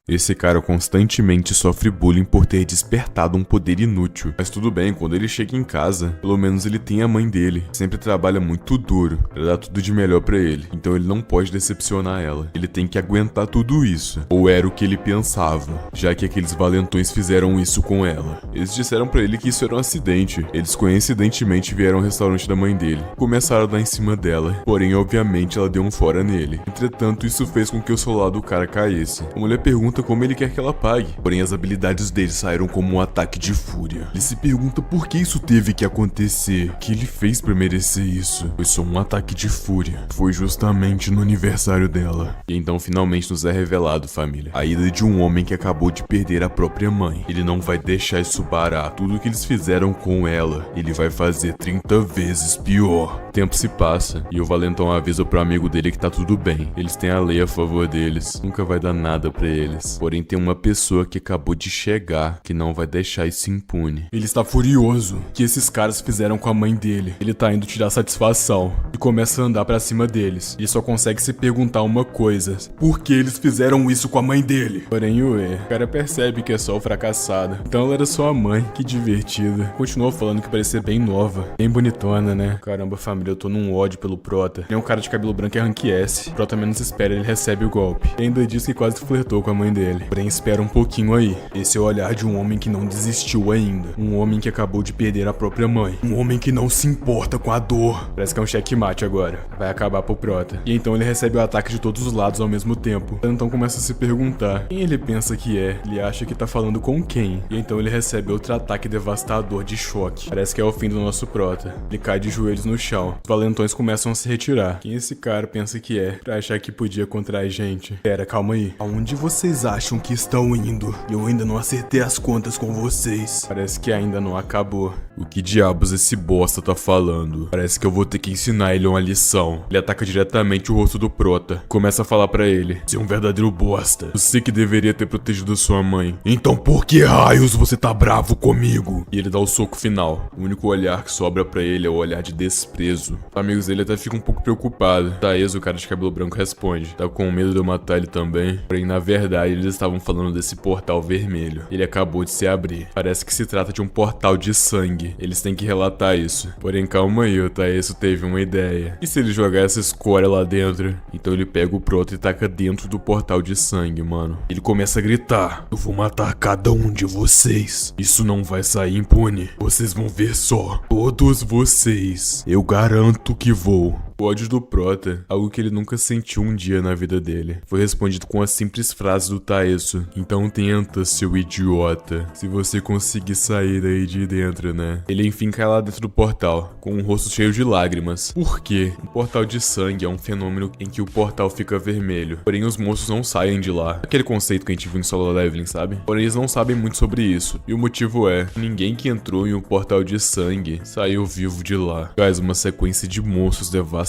Esse cara constantemente sofre bullying por ter despertado um poder inútil. Mas tudo bem, quando ele chega em casa, pelo menos ele tem a mãe dele, que sempre trabalha muito duro pra dar tudo de melhor pra ele. Então ele não pode decepcionar ela. Ele tem que aguentar tudo isso. Ou era o que ele pensava, já que aqueles valentões fizeram isso com ela. Eles disseram pra ele que isso era um acidente. Eles coincidentemente vieram ao restaurante da mãe dele. Começaram a dar em cima dela, porém obviamente ela deu um fora nele. Entretanto, isso fez com que o celular do cara caísse. A mulher pergunta como ele quer que ela pague, porém as habilidades dele saíram como um ataque de fúria. Ele se pergunta por que isso teve que acontecer, o que ele fez pra merecer isso. Foi só um ataque de fúria. Foi justamente no aniversário dela. E então finalmente nos é revelado, família, a ida de um homem que acabou de perder a própria mãe. Ele não vai deixar isso parar. Tudo que eles fizeram com ela, ele vai fazer 30 vezes pior. O tempo se passa e o valentão avisa pro amigo dele que tá tudo bem. Eles têm a lei a favor deles. Nunca vai dar nada pra eles. Porém tem uma pessoa que acabou de chegar que não vai deixar isso impune. Ele está furioso que esses caras fizeram com a mãe dele. Ele tá indo tirar satisfação e começa a andar pra cima deles. Ele só consegue se perguntar uma coisa: por que eles fizeram isso com a mãe dele? Porém o cara percebe que é só o fracassado. Então ela era só a mãe. Que divertida. Continua falando que parecia bem nova, bem bonitona, né? Caramba, família, eu tô num ódio pelo Prota. Ele é um cara de cabelo branco e rank S. Prota menos espera, ele recebe o golpe. E ainda diz que quase flertou com a mãe dele. Porém espera um pouquinho aí. Esse é o olhar de um homem que não desistiu ainda. Um homem que acabou de perder a própria mãe. Um homem que não se importa com a dor. Parece que é um checkmate agora. Vai acabar pro Prota. E então ele recebe o ataque de todos os lados ao mesmo tempo. Então começa a se perguntar quem ele pensa que é. Ele acha que tá falando com quem. E então ele recebe outro ataque devastador de choque. Parece que é o fim do nosso Prota. Ele cai de joelhos no chão. Os valentões começam a se retirar. Quem esse cara pensa que é? Pra achar que podia contra a gente. Pera, calma aí. Aonde vocês acham que estão indo? Eu ainda não acertei as contas com vocês. Parece que ainda não acabou. O que diabos esse bosta tá falando? Parece que eu vou ter que ensinar ele uma lição. Ele ataca diretamente o rosto do Prota. Começa a falar pra ele: você é um verdadeiro bosta. Você que deveria ter protegido sua mãe. Então por que raios você tá bravo comigo? E ele dá o soco final. O único olhar que sobra pra ele é o olhar de desprezo. Os amigos dele até ficam um pouco preocupados. Taez, o cara de cabelo branco, responde: tá com medo de eu matar ele também? Porém, na verdade, eles estavam falando desse portal vermelho. Ele acabou de se abrir. Parece que se trata de um portal de sangue. Eles têm que relatar isso. Porém, calma aí, o Taeso teve uma ideia. E se ele jogar essa escória lá dentro? Então ele pega o Prota e taca dentro do portal de sangue, mano. Ele começa a gritar: eu vou matar cada um de vocês. Isso não vai sair impune. Vocês vão ver só. Todos vocês. Eu garanto que vou. O ódio do Prota, algo que ele nunca sentiu um dia na vida dele, foi respondido com a simples frase do Taeso: então tenta, seu idiota. Se você conseguir sair daí de dentro, né? Ele enfim cai lá dentro do portal, com um rosto cheio de lágrimas. Por quê? Um portal de sangue é um fenômeno em que o portal fica vermelho. Porém, os monstros não saem de lá. Aquele conceito que a gente viu em Solo Leveling, sabe? Porém, eles não sabem muito sobre isso. E o motivo é: ninguém que entrou em um portal de sangue saiu vivo de lá. Faz uma sequência de monstros devastadores.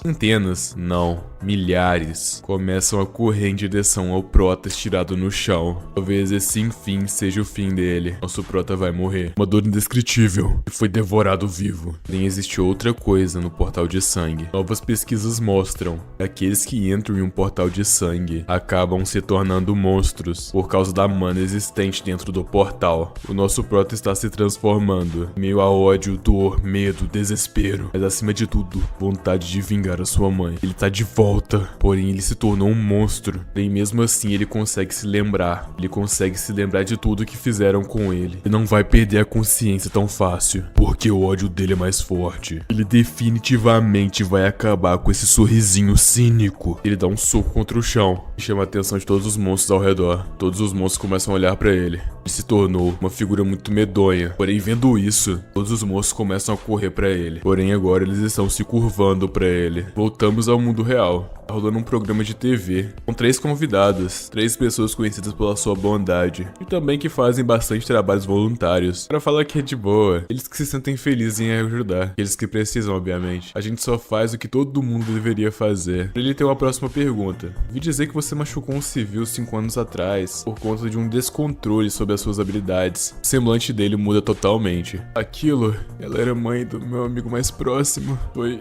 Centenas, não, milhares, começam a correr em direção ao Prota estirado no chão. Talvez esse enfim seja o fim dele. Nosso Prota vai morrer. Uma dor indescritível. E foi devorado vivo. Nem existe outra coisa no portal de sangue. Novas pesquisas mostram que aqueles que entram em um portal de sangue acabam se tornando monstros por causa da mana existente dentro do portal. O nosso Prota está se transformando em meio a ódio, dor, medo, desespero, mas acima de tudo, vontade de vingar a sua mãe. Ele tá de volta, porém ele se tornou um monstro. E mesmo assim ele consegue se lembrar. Ele consegue se lembrar de tudo que fizeram com ele. Ele não vai perder a consciência tão fácil, porque o ódio dele é mais forte. Ele definitivamente vai acabar com esse sorrisinho cínico. Ele dá um soco contra o chão e chama a atenção de todos os monstros ao redor. Todos os monstros começam a olhar pra ele. Ele se tornou uma figura muito medonha. Porém, vendo isso, todos os monstros começam a correr pra ele. Porém, agora eles estão se curvando pra ele. Voltamos ao mundo real. Tá rolando um programa de TV com 3 convidados, 3 pessoas conhecidas pela sua bondade e também que fazem bastante trabalhos voluntários. Para falar que é de boa, eles que se sentem felizes em ajudar, eles que precisam, obviamente. A gente só faz o que todo mundo deveria fazer. Ele tem uma próxima pergunta. Vi dizer que você machucou um civil 5 anos atrás por conta de um descontrole sobre a as suas habilidades. O semblante dele muda totalmente. Ela era mãe do meu amigo mais próximo.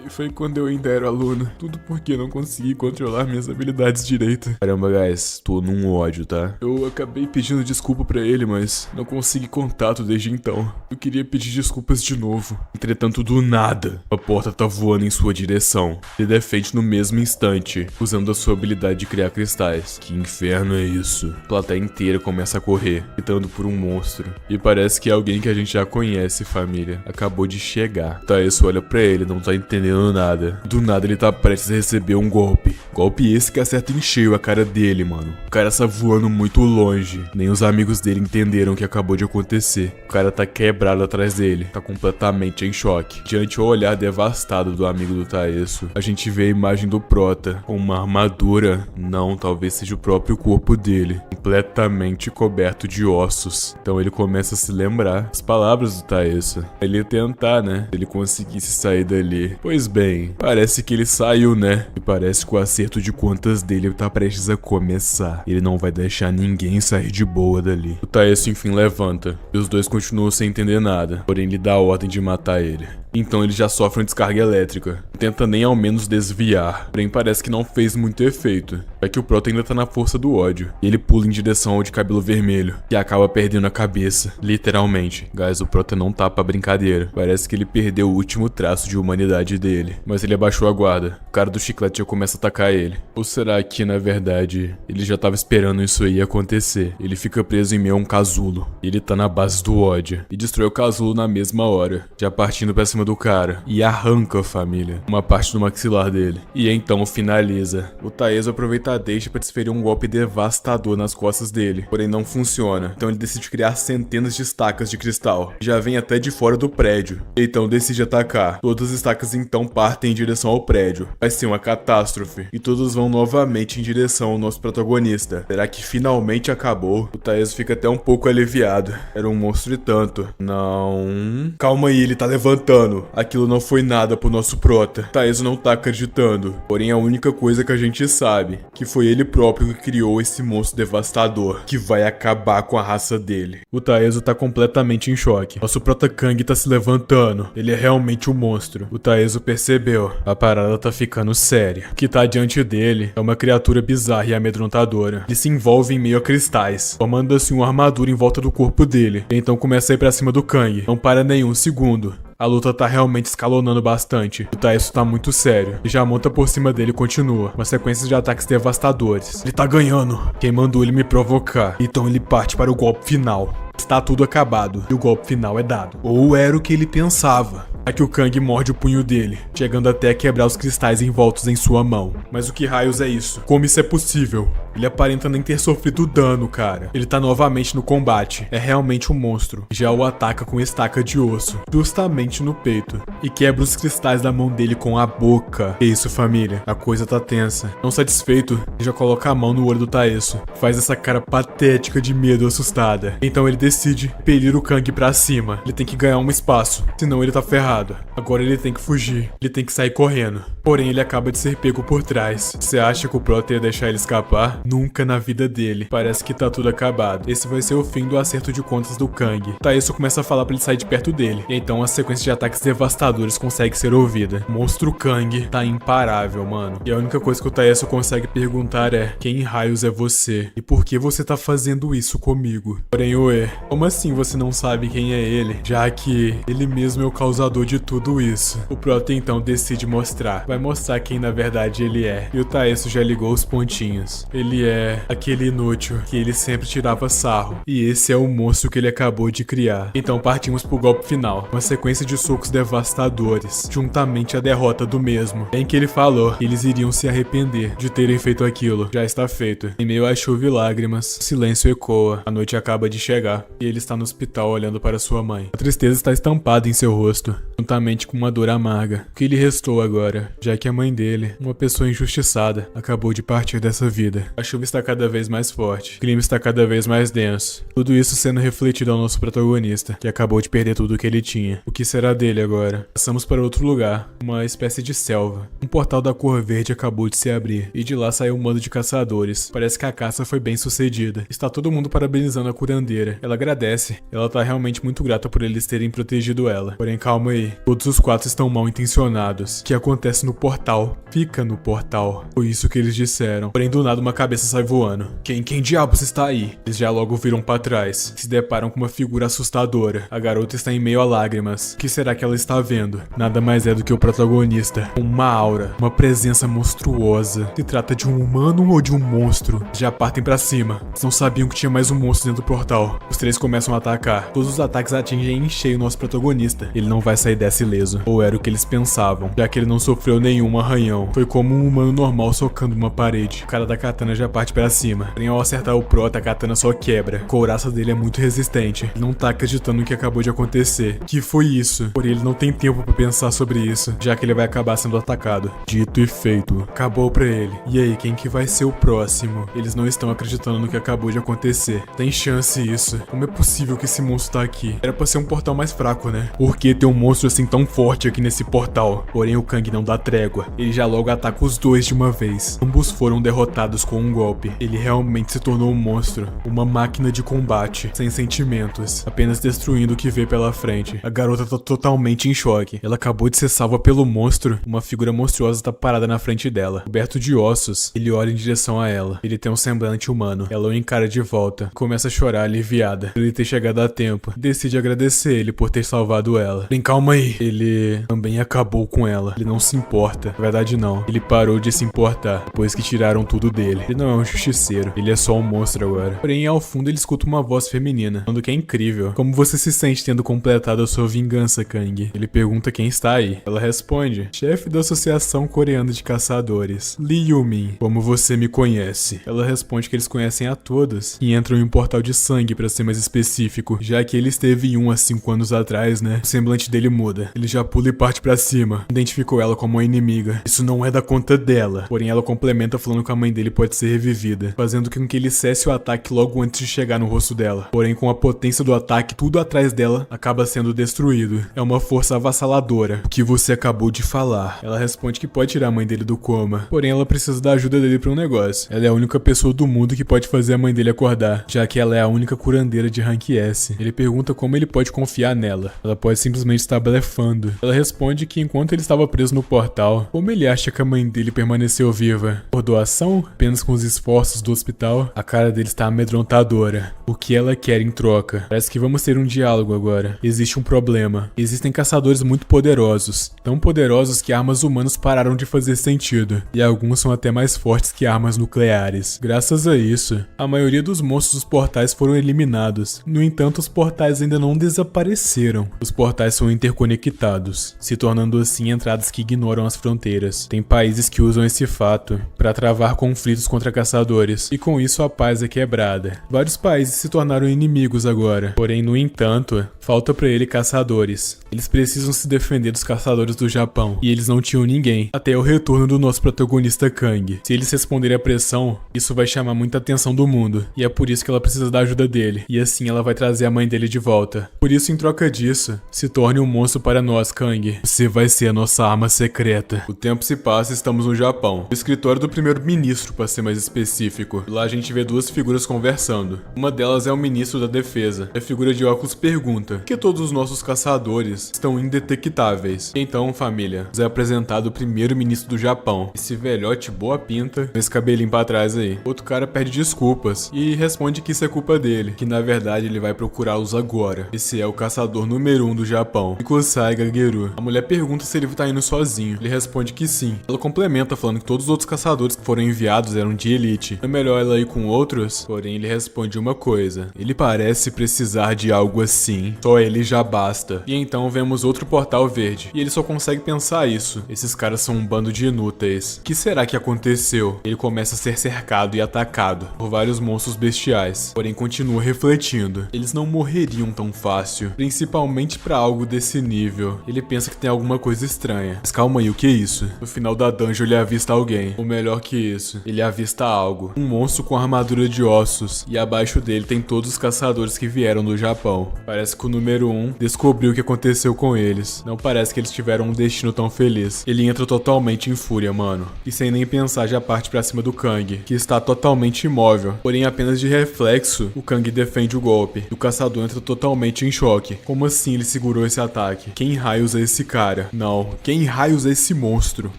Foi quando eu ainda era aluno. Tudo porque eu não consegui controlar minhas habilidades direito. Caramba, guys, tô num ódio, tá? Eu acabei pedindo desculpa pra ele, mas não consegui contato desde então. Eu queria pedir desculpas de novo. Entretanto, do nada, a porta tá voando em sua direção. Ele defende no mesmo instante, usando a sua habilidade de criar cristais. Que inferno é isso? A plateia inteira começa a correr, gritando por um monstro. E parece que é alguém que a gente já conhece, família. Acabou de chegar. Taeso olha pra ele, não tá entendendo nada. Do nada ele tá prestes a receber um golpe. Golpe esse que acerta em cheio a cara dele, mano. O cara tá voando muito longe. Nem os amigos dele entenderam o que acabou de acontecer. O cara tá quebrado atrás dele. Tá completamente em choque. Diante ao olhar devastado do amigo do Taeso, a gente vê a imagem do Prota com uma armadura. Não, talvez seja o próprio corpo dele, completamente coberto de ossos. Então ele começa a se lembrar as palavras do Taeso. Ele ia tentar, né? Se ele conseguisse sair dali. Pois bem, parece que ele saiu, né? E parece que o acerto de contas dele tá prestes a começar. Ele não vai deixar ninguém sair de boa dali. O Taeso enfim levanta, e os dois continuam sem entender nada, porém ele dá a ordem de matar ele. Então ele já sofre uma descarga elétrica. Não tenta nem ao menos desviar. Porém parece que não fez muito efeito. É que o Prota ainda tá na força do ódio. E ele pula em direção ao de cabelo vermelho. E acaba perdendo a cabeça. Literalmente. Guys, o Prota não tá pra brincadeira. Parece que ele perdeu o último traço de humanidade dele. Mas ele abaixou a guarda. O cara do chiclete já começa a atacar ele. Ou será que, na verdade, ele já tava esperando isso aí acontecer? Ele fica preso em meio a um casulo. E ele tá na base do ódio. E destrói o casulo na mesma hora. Já partindo pra cima do cara e arranca a família, uma parte do maxilar dele. E então finaliza. O Taeso aproveita a deixa para desferir um golpe devastador nas costas dele, porém não funciona. Então ele decide criar centenas de estacas de cristal. Já vem até de fora do prédio. Então decide atacar. Todas as estacas então partem em direção ao prédio. Vai ser uma catástrofe. E todos vão novamente em direção ao nosso protagonista. Será que finalmente acabou? O Taeso fica até um pouco aliviado. Era um monstro e tanto. Não. Calma aí, ele tá levantando. Aquilo não foi nada pro nosso Prota. Taeso não tá acreditando. Porém, a única coisa que a gente sabe, que foi ele próprio que criou esse monstro devastador, que vai acabar com a raça dele. O Taeso tá completamente em choque. Nosso Prota Kang tá se levantando. Ele é realmente um monstro. O Taeso percebeu. A parada tá ficando séria. O que tá diante dele é uma criatura bizarra e amedrontadora. Ele se envolve em meio a cristais, formando assim uma armadura em volta do corpo dele. E então começa a ir pra cima do Kang. Não para nenhum segundo. A luta tá realmente escalonando bastante. O Taeso tá muito sério. E já monta por cima dele e continua. Uma sequência de ataques devastadores. Ele tá ganhando. Quem mandou ele me provocar? Então ele parte para o golpe final. Está tudo acabado. E o golpe final é dado. Ou era o que ele pensava. É que o Kang morde o punho dele, chegando até a quebrar os cristais envoltos em sua mão. Mas o que raios é isso? Como isso é possível? Ele aparenta nem ter sofrido dano, cara. Ele tá novamente no combate. É realmente um monstro. Já o ataca com estaca de osso, justamente no peito, e quebra os cristais da mão dele com a boca. Que isso, família? A coisa tá tensa. Não satisfeito, ele já coloca a mão no olho do Taeso. Faz essa cara patética de medo assustada. Então ele decide impelir o Kang pra cima. Ele tem que ganhar um espaço, senão ele tá ferrado. Agora ele tem que fugir. Ele tem que sair correndo. Porém, ele acaba de ser pego por trás. Você acha que o Prota ia deixar ele escapar? Nunca na vida dele. Parece que tá tudo acabado. Esse vai ser o fim do acerto de contas do Kang. Taeso começa a falar pra ele sair de perto dele. E então a sequência de ataques devastadores consegue ser ouvida. O monstro Kang tá imparável, mano. E a única coisa que o Taeso consegue perguntar é: quem raios é você? E por que você tá fazendo isso comigo? Porém, ué, como assim você não sabe quem é ele? Já que ele mesmo é o causador de tudo isso. O Prota então decide mostrar. Vai mostrar quem na verdade ele é. E o Taeso já ligou os pontinhos. Ele é aquele inútil que ele sempre tirava sarro. E esse é o monstro que ele acabou de criar. Então partimos pro golpe final. Uma sequência de socos devastadores, juntamente à derrota do mesmo. Em que ele falou que eles iriam se arrepender de terem feito aquilo. Já está feito. Em meio a chuva e lágrimas, o silêncio ecoa. A noite acaba de chegar. E ele está no hospital olhando para sua mãe. A tristeza está estampada em seu rosto, juntamente com uma dor amarga. O que lhe restou agora, já que a mãe dele, uma pessoa injustiçada, acabou de partir dessa vida. A chuva está cada vez mais forte, o clima está cada vez mais denso. Tudo isso sendo refletido ao nosso protagonista, que acabou de perder tudo o que ele tinha. O que será dele agora? Passamos para outro lugar, uma espécie de selva. Um portal da cor verde acabou de se abrir, e de lá saiu um bando de caçadores. Parece que a caça foi bem sucedida. Está todo mundo parabenizando a curandeira. Ela agradece. Ela tá realmente muito grata por eles terem protegido ela. Porém, calma aí. Todos os 4 estão mal intencionados. O que acontece no portal? Fica no portal. Foi isso que eles disseram. Porém, do nada uma cabeça sai voando. Quem diabos está aí? Eles já logo viram pra trás. Se deparam com uma figura assustadora. A garota está em meio a lágrimas. O que será que ela está vendo? Nada mais é do que o protagonista. Uma aura. Uma presença monstruosa. Se trata de um humano ou de um monstro? Já partem pra cima. Eles não sabiam que tinha mais um monstro dentro do portal. Os 3 começam a atacar. Todos os ataques atingem em cheio o nosso protagonista. Ele não vai sair dessa ileso. Ou era o que eles pensavam, já que ele não sofreu nenhum arranhão. Foi como um humano normal socando uma parede. O cara da katana já parte pra cima. Porém, ao acertar o prota, a katana só quebra. A couraça dele é muito resistente. Ele não tá acreditando no que acabou de acontecer. Que foi isso? Porém, ele não tem tempo pra pensar sobre isso, já que ele vai acabar sendo atacado. Dito e feito. Acabou pra ele. E aí, quem que vai ser o próximo? Eles não estão acreditando no que acabou de acontecer. Tem chance isso. Como é possível que esse monstro tá aqui? Era pra ser um portal mais fraco, né? Por que ter um monstro assim tão forte aqui nesse portal? Porém, o Kang não dá trégua. Ele já logo ataca os 2 de uma vez. Ambos foram derrotados com um golpe. Ele realmente se tornou um monstro. Uma máquina de combate. Sem sentimentos. Apenas destruindo o que vê pela frente. A garota tá totalmente em choque. Ela acabou de ser salva pelo monstro. Uma figura monstruosa tá parada na frente dela. Coberto de ossos, ele olha em direção a ela. Ele tem um semblante humano. Ela o encara de volta. Começa a chorar aliviada por ele ter chegado a tempo. Decide agradecer ele por ter salvado ela. Bem, calma aí. Ele também acabou com ela. Ele não se importa. Na verdade, não. Ele parou de se importar depois que tiraram tudo dele. Ele não é um justiceiro. Ele é só um monstro agora. Porém, ao fundo, ele escuta uma voz feminina, falando que é incrível. Como você se sente tendo completado a sua vingança, Kang? Ele pergunta quem está aí. Ela responde: chefe da Associação Coreana de Caçadores, Lee Yumin. Como você me conhece? Ela responde que eles conhecem a todos e entram em um portal de sangue, pra ser mais específico, já que ele esteve em um há 5 anos atrás, né? O semblante dele muda. Ele já pula e parte pra cima. Identificou ela como uma inimiga. Isso não é da conta dela. Porém, ela complementa falando que a mãe dele pode ser revivida, fazendo com que ele cesse o ataque logo antes de chegar no rosto dela. Porém, com a potência do ataque, tudo atrás dela acaba sendo destruído. É uma força avassaladora. O que você acabou de falar? Ela responde que pode tirar a mãe dele do coma. Porém, ela precisa da ajuda dele pra um negócio. Ela é a única pessoa do mundo que pode fazer a mãe dele acordar, já que ela é a única curandeira de rank S. Ele pergunta como ele pode confiar nela. Ela pode simplesmente estar blefando. Ela responde que enquanto ele estava preso no portal, como ele acha que a mãe dele permaneceu viva? Por doação? Apenas com os esforços do hospital? A cara dele está amedrontadora. O que ela quer em troca? Parece que vamos ter um diálogo agora. Existe um problema. Existem caçadores muito poderosos. Tão poderosos que armas humanas pararam de fazer sentido. E alguns são até mais fortes que armas nucleares. Graças a isso, a maioria dos monstros dos portais foram eliminados. No entanto, os portais ainda não desapareceram. Os portais são interconectados, se tornando assim entradas que ignoram as fronteiras. Tem países que usam esse fato para travar conflitos contra caçadores, e com isso a paz é quebrada. Vários países se tornaram inimigos agora. Porém, no entanto, falta para ele caçadores. Eles precisam se defender dos caçadores do Japão, e eles não tinham ninguém, até o retorno do nosso protagonista Kang. Se eles responderem à pressão, isso vai chamar muita atenção do mundo, e é por isso que ela precisa da ajuda dele, e assim ela vai trazer a mãe dele de volta. Por isso, em troca disso, se torne um monstro para nós, Kang. Você vai ser a nossa arma secreta. O tempo se passa e estamos no Japão. O escritório do primeiro-ministro, para ser mais específico. Lá a gente vê 2 figuras conversando. Uma delas é o ministro da defesa. A figura de óculos pergunta: por que todos os nossos caçadores estão indetectáveis? Então, família, nos é apresentado o primeiro-ministro do Japão. Esse velhote boa pinta, com esse cabelinho pra trás aí. Outro cara pede desculpas e responde que isso é culpa dele, que na verdade ele vai procurá-los agora. Esse é o caçador número 1 do Japão, Mikusai Gageru. A mulher pergunta se ele tá indo sozinho. Ele responde que sim. Ela complementa falando que todos os outros caçadores que foram enviados eram de elite. É melhor ela ir com outros? Porém, ele responde uma coisa: ele parece precisar de algo assim. Só ele já basta. E então vemos outro portal verde. E ele só consegue pensar isso. Esses caras são um bando de inúteis. O que será que aconteceu? Ele começa a ser cercado e atacado por vários monstros bestiais. Porém, continua refletindo. Eles não morreriam tão fácil. Principalmente pra algo desse nível. Ele pensa que tem alguma coisa estranha. Mas calma aí, o que é isso? No final da dungeon ele avista alguém. Ou melhor que isso, ele avista algo. Um monstro com armadura de ossos. E abaixo dele tem todos os caçadores que vieram do Japão. Parece que o número 1 descobriu o que aconteceu com eles. Não parece que eles tiveram um destino tão feliz. Ele entra totalmente em fúria, mano. E sem nem pensar já parte pra cima do Kang, que está totalmente imóvel. Porém, apenas de reflexo, o Kang defende o golpe. E o caçador entra totalmente em choque. Como assim ele segurou esse ataque? Quem raios é esse cara? Não, quem raios é esse monstro?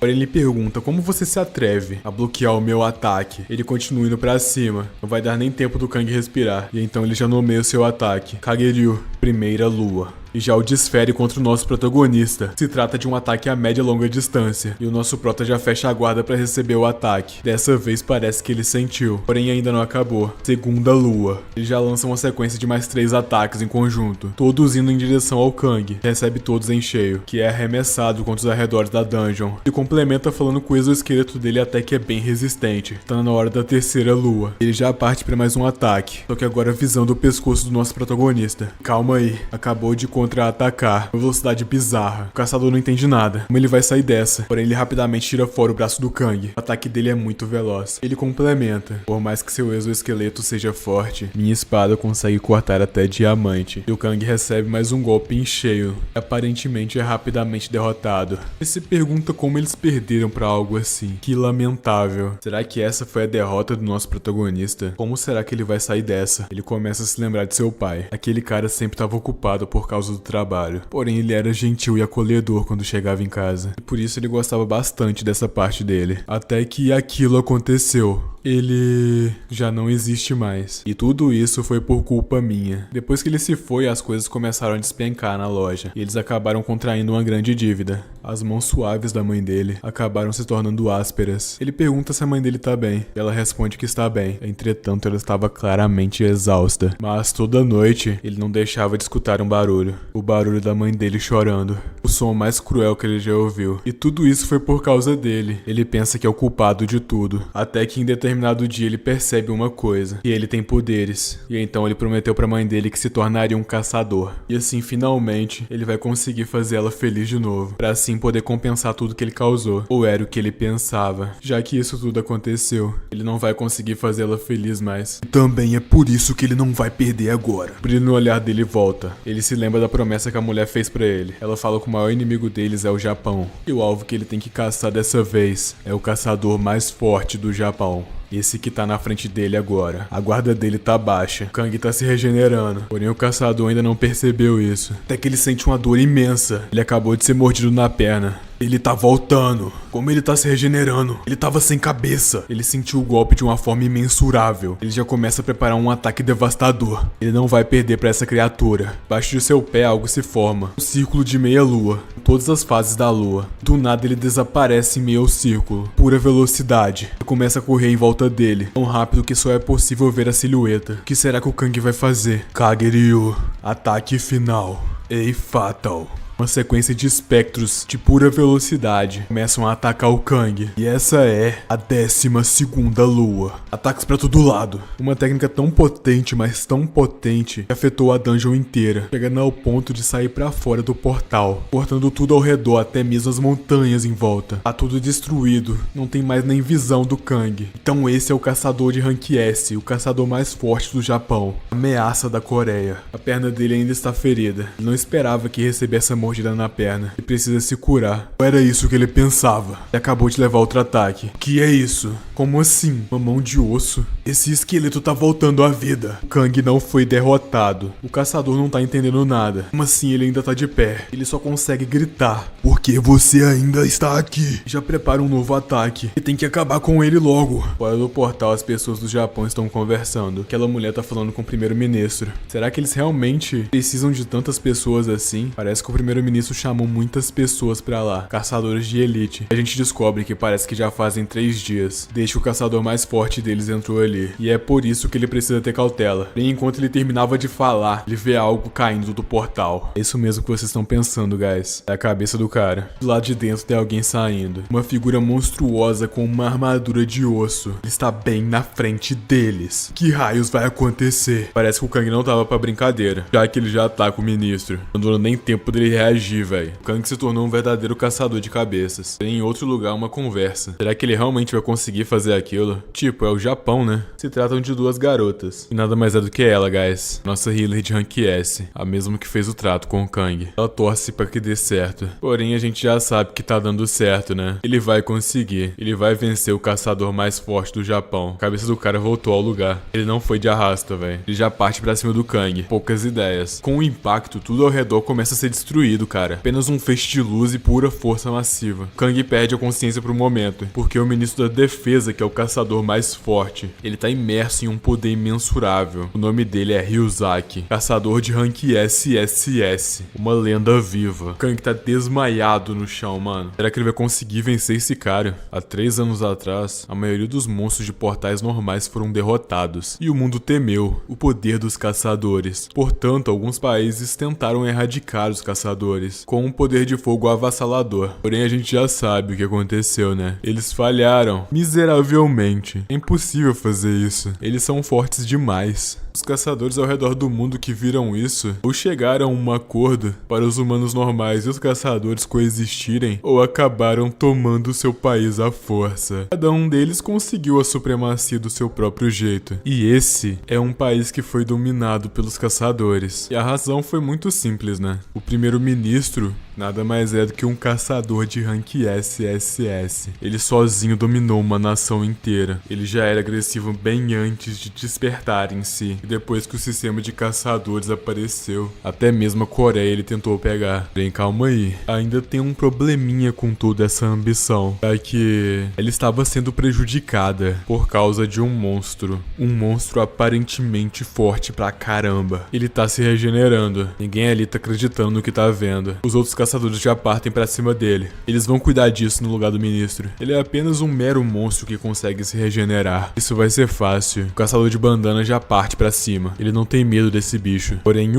Porém ele pergunta, como você se atreve a bloquear o meu ataque? Ele continua indo pra cima. Não vai dar nem tempo do Kang respirar. E então ele já nomeia o seu ataque. Kageryu, primeira lua. E já o desfere contra o nosso protagonista. Se trata de um ataque a média e longa distância. E o nosso prota já fecha a guarda para receber o ataque. Dessa vez parece que ele sentiu. Porém ainda não acabou. Segunda lua. Ele já lança uma sequência de mais 3 ataques em conjunto. Todos indo em direção ao Kang. Recebe todos em cheio. Que é arremessado contra os arredores da dungeon. E complementa falando que o exoesqueleto dele até que é bem resistente. Tá na hora da terceira lua. Ele já parte para mais um ataque. Só que agora visando o pescoço do nosso protagonista. Calma aí. Acabou de contra-atacar, uma velocidade bizarra. O caçador não entende nada, como ele vai sair dessa. Porém ele rapidamente tira fora o braço do Kang. O ataque dele é muito veloz. Ele complementa, por mais que seu exoesqueleto seja forte, minha espada consegue cortar até diamante. E o Kang recebe mais um golpe em cheio. E aparentemente é rapidamente derrotado. E se pergunta como eles perderam pra algo assim. Que lamentável. Será que essa foi a derrota do nosso protagonista? Como será que ele vai sair dessa? Ele começa a se lembrar de seu pai. Aquele cara sempre estava ocupado por causa do trabalho. Porém, ele era gentil e acolhedor quando chegava em casa. E por isso ele gostava bastante dessa parte dele. Até que aquilo aconteceu. Ele já não existe mais. E tudo isso foi por culpa minha. Depois que ele se foi, as coisas começaram a despencar na loja. E eles acabaram contraindo uma grande dívida. As mãos suaves da mãe dele acabaram se tornando ásperas. Ele pergunta se a mãe dele tá bem. E ela responde que está bem. Entretanto, ela estava claramente exausta. Mas toda noite, ele não deixava de escutar um barulho. O barulho da mãe dele chorando. O som mais cruel que ele já ouviu. E tudo isso foi por causa dele. Ele pensa que é o culpado de tudo. Até que em determinado dia ele percebe uma coisa. Que ele tem poderes. E então ele prometeu pra mãe dele que se tornaria um caçador. E assim, finalmente, ele vai conseguir fazer ela feliz de novo. Pra assim poder compensar tudo que ele causou. Ou era o que ele pensava. Já que isso tudo aconteceu, ele não vai conseguir fazê-la feliz mais. Também é por isso que ele não vai perder agora. O brilho no olhar dele volta. Ele se lembra da promessa que a mulher fez pra ele. Ela fala que o maior inimigo deles é o Japão. E o alvo que ele tem que caçar dessa vez é o caçador mais forte do Japão. Esse que tá na frente dele agora. A guarda dele tá baixa. O Kang tá se regenerando. Porém o caçador ainda não percebeu isso. Até que ele sente uma dor imensa. Ele acabou de ser mordido na perna. Ele tá voltando. Como ele tá se regenerando. Ele tava sem cabeça. Ele sentiu o golpe de uma forma imensurável. Ele já começa a preparar um ataque devastador. Ele não vai perder pra essa criatura. Abaixo de seu pé algo se forma. Um círculo de meia lua. Todas as fases da lua. Do nada ele desaparece em meio ao círculo. Pura velocidade. Ele começa a correr em volta dele. Tão rápido que só é possível ver a silhueta. O que será que o Kang vai fazer? Kageryu. Ataque final. Ei, Fatal. Uma sequência de espectros de pura velocidade começam a atacar o Kang. E essa é a 12ª lua. Ataques pra todo lado. Uma técnica tão potente, mas tão potente, que afetou a dungeon inteira, chegando ao ponto de sair pra fora do portal, cortando tudo ao redor, até mesmo as montanhas em volta. Tá tudo destruído, não tem mais nem visão do Kang. Então esse é o caçador de rank S, o caçador mais forte do Japão. Ameaça da Coreia. A perna dele ainda está ferida. Ele não esperava que recebesse essa mordida na perna. Ele precisa se curar. Ou era isso que ele pensava? Ele acabou de levar outro ataque. O que é isso? Como assim? Uma mão de osso? Esse esqueleto tá voltando à vida. O Kang não foi derrotado. O caçador não tá entendendo nada. Como assim ele ainda tá de pé? Ele só consegue gritar. Porque você ainda está aqui. Já prepara um novo ataque. E tem que acabar com ele logo. Fora do portal, as pessoas do Japão estão conversando. Aquela mulher tá falando com o primeiro-ministro. Será que eles realmente precisam de tantas pessoas assim? Parece que o primeiro-ministro chamou muitas pessoas pra lá. Caçadores de elite. A gente descobre que parece que já fazem 3 dias. Desde que o caçador mais forte deles entrou ali. E é por isso que ele precisa ter cautela. E enquanto ele terminava de falar, ele vê algo caindo do portal. É isso mesmo que vocês estão pensando, guys. É a cabeça do cara. Do lado de dentro tem alguém saindo. Uma figura monstruosa com uma armadura de osso. Ele está bem na frente deles. Que raios vai acontecer? Parece que o Kang não tava pra brincadeira. Já que ele já ataca o ministro. Não deu nem tempo dele reagir, velho. O Kang se tornou um verdadeiro caçador de cabeças. Tem em outro lugar uma conversa. Será que ele realmente vai conseguir fazer aquilo? Tipo, é o Japão, né? né? Se tratam de duas garotas. E nada mais é do que ela, guys. Nossa healer de rank S. A mesma que fez o trato com o Kang. Ela torce pra que dê certo. Porém, a gente já sabe que tá dando certo, né? Ele vai conseguir. Ele vai vencer o caçador mais forte do Japão. A cabeça do cara voltou ao lugar. Ele não foi de arrasta, velho. Ele já parte pra cima do Kang. Poucas ideias. Com o impacto, tudo ao redor começa a ser destruído, cara. Apenas um feixe de luz e pura força massiva. Kang perde a consciência por um momento, porque o ministro da defesa, que é o caçador mais forte, ele tá imerso em um poder imensurável. O nome dele é Ryuzaki, caçador de rank SSS, uma lenda viva. Kang tá desmaiado no chão, mano. Será que ele vai conseguir vencer esse cara? Há 3 anos atrás, a maioria dos monstros de portais normais foram derrotados, e o mundo temeu o poder dos caçadores. Portanto, alguns países tentaram erradicar os caçadores, com um poder de fogo avassalador. Porém, a gente já sabe o que aconteceu, né? Eles falharam miseravelmente. É impossível fazer isso. Eles são fortes demais. Os caçadores ao redor do mundo que viram isso, ou chegaram a um acordo para os humanos normais e os caçadores coexistirem, ou acabaram tomando seu país à força. Cada um deles conseguiu a supremacia do seu próprio jeito. E esse é um país que foi dominado pelos caçadores. E a razão foi muito simples, né? O primeiro-ministro nada mais é do que um caçador de rank SSS. Ele sozinho dominou uma nação inteira. Ele já era agressivo bem antes de despertar em si. E depois que o sistema de caçadores apareceu, até mesmo a Coreia ele tentou pegar. Bem, calma aí. Ainda tem um probleminha com toda essa ambição. É que ela estava sendo prejudicada por causa de um monstro. Um monstro aparentemente forte pra caramba. Ele tá se regenerando. Ninguém ali tá acreditando no que tá vendo. Os outros caçadores já partem pra cima dele. Eles vão cuidar disso no lugar do ministro. Ele é apenas um mero monstro que consegue se regenerar. Isso vai ser fácil. O caçador de bandana já parte pra cima. Ele não tem medo desse bicho. Porém,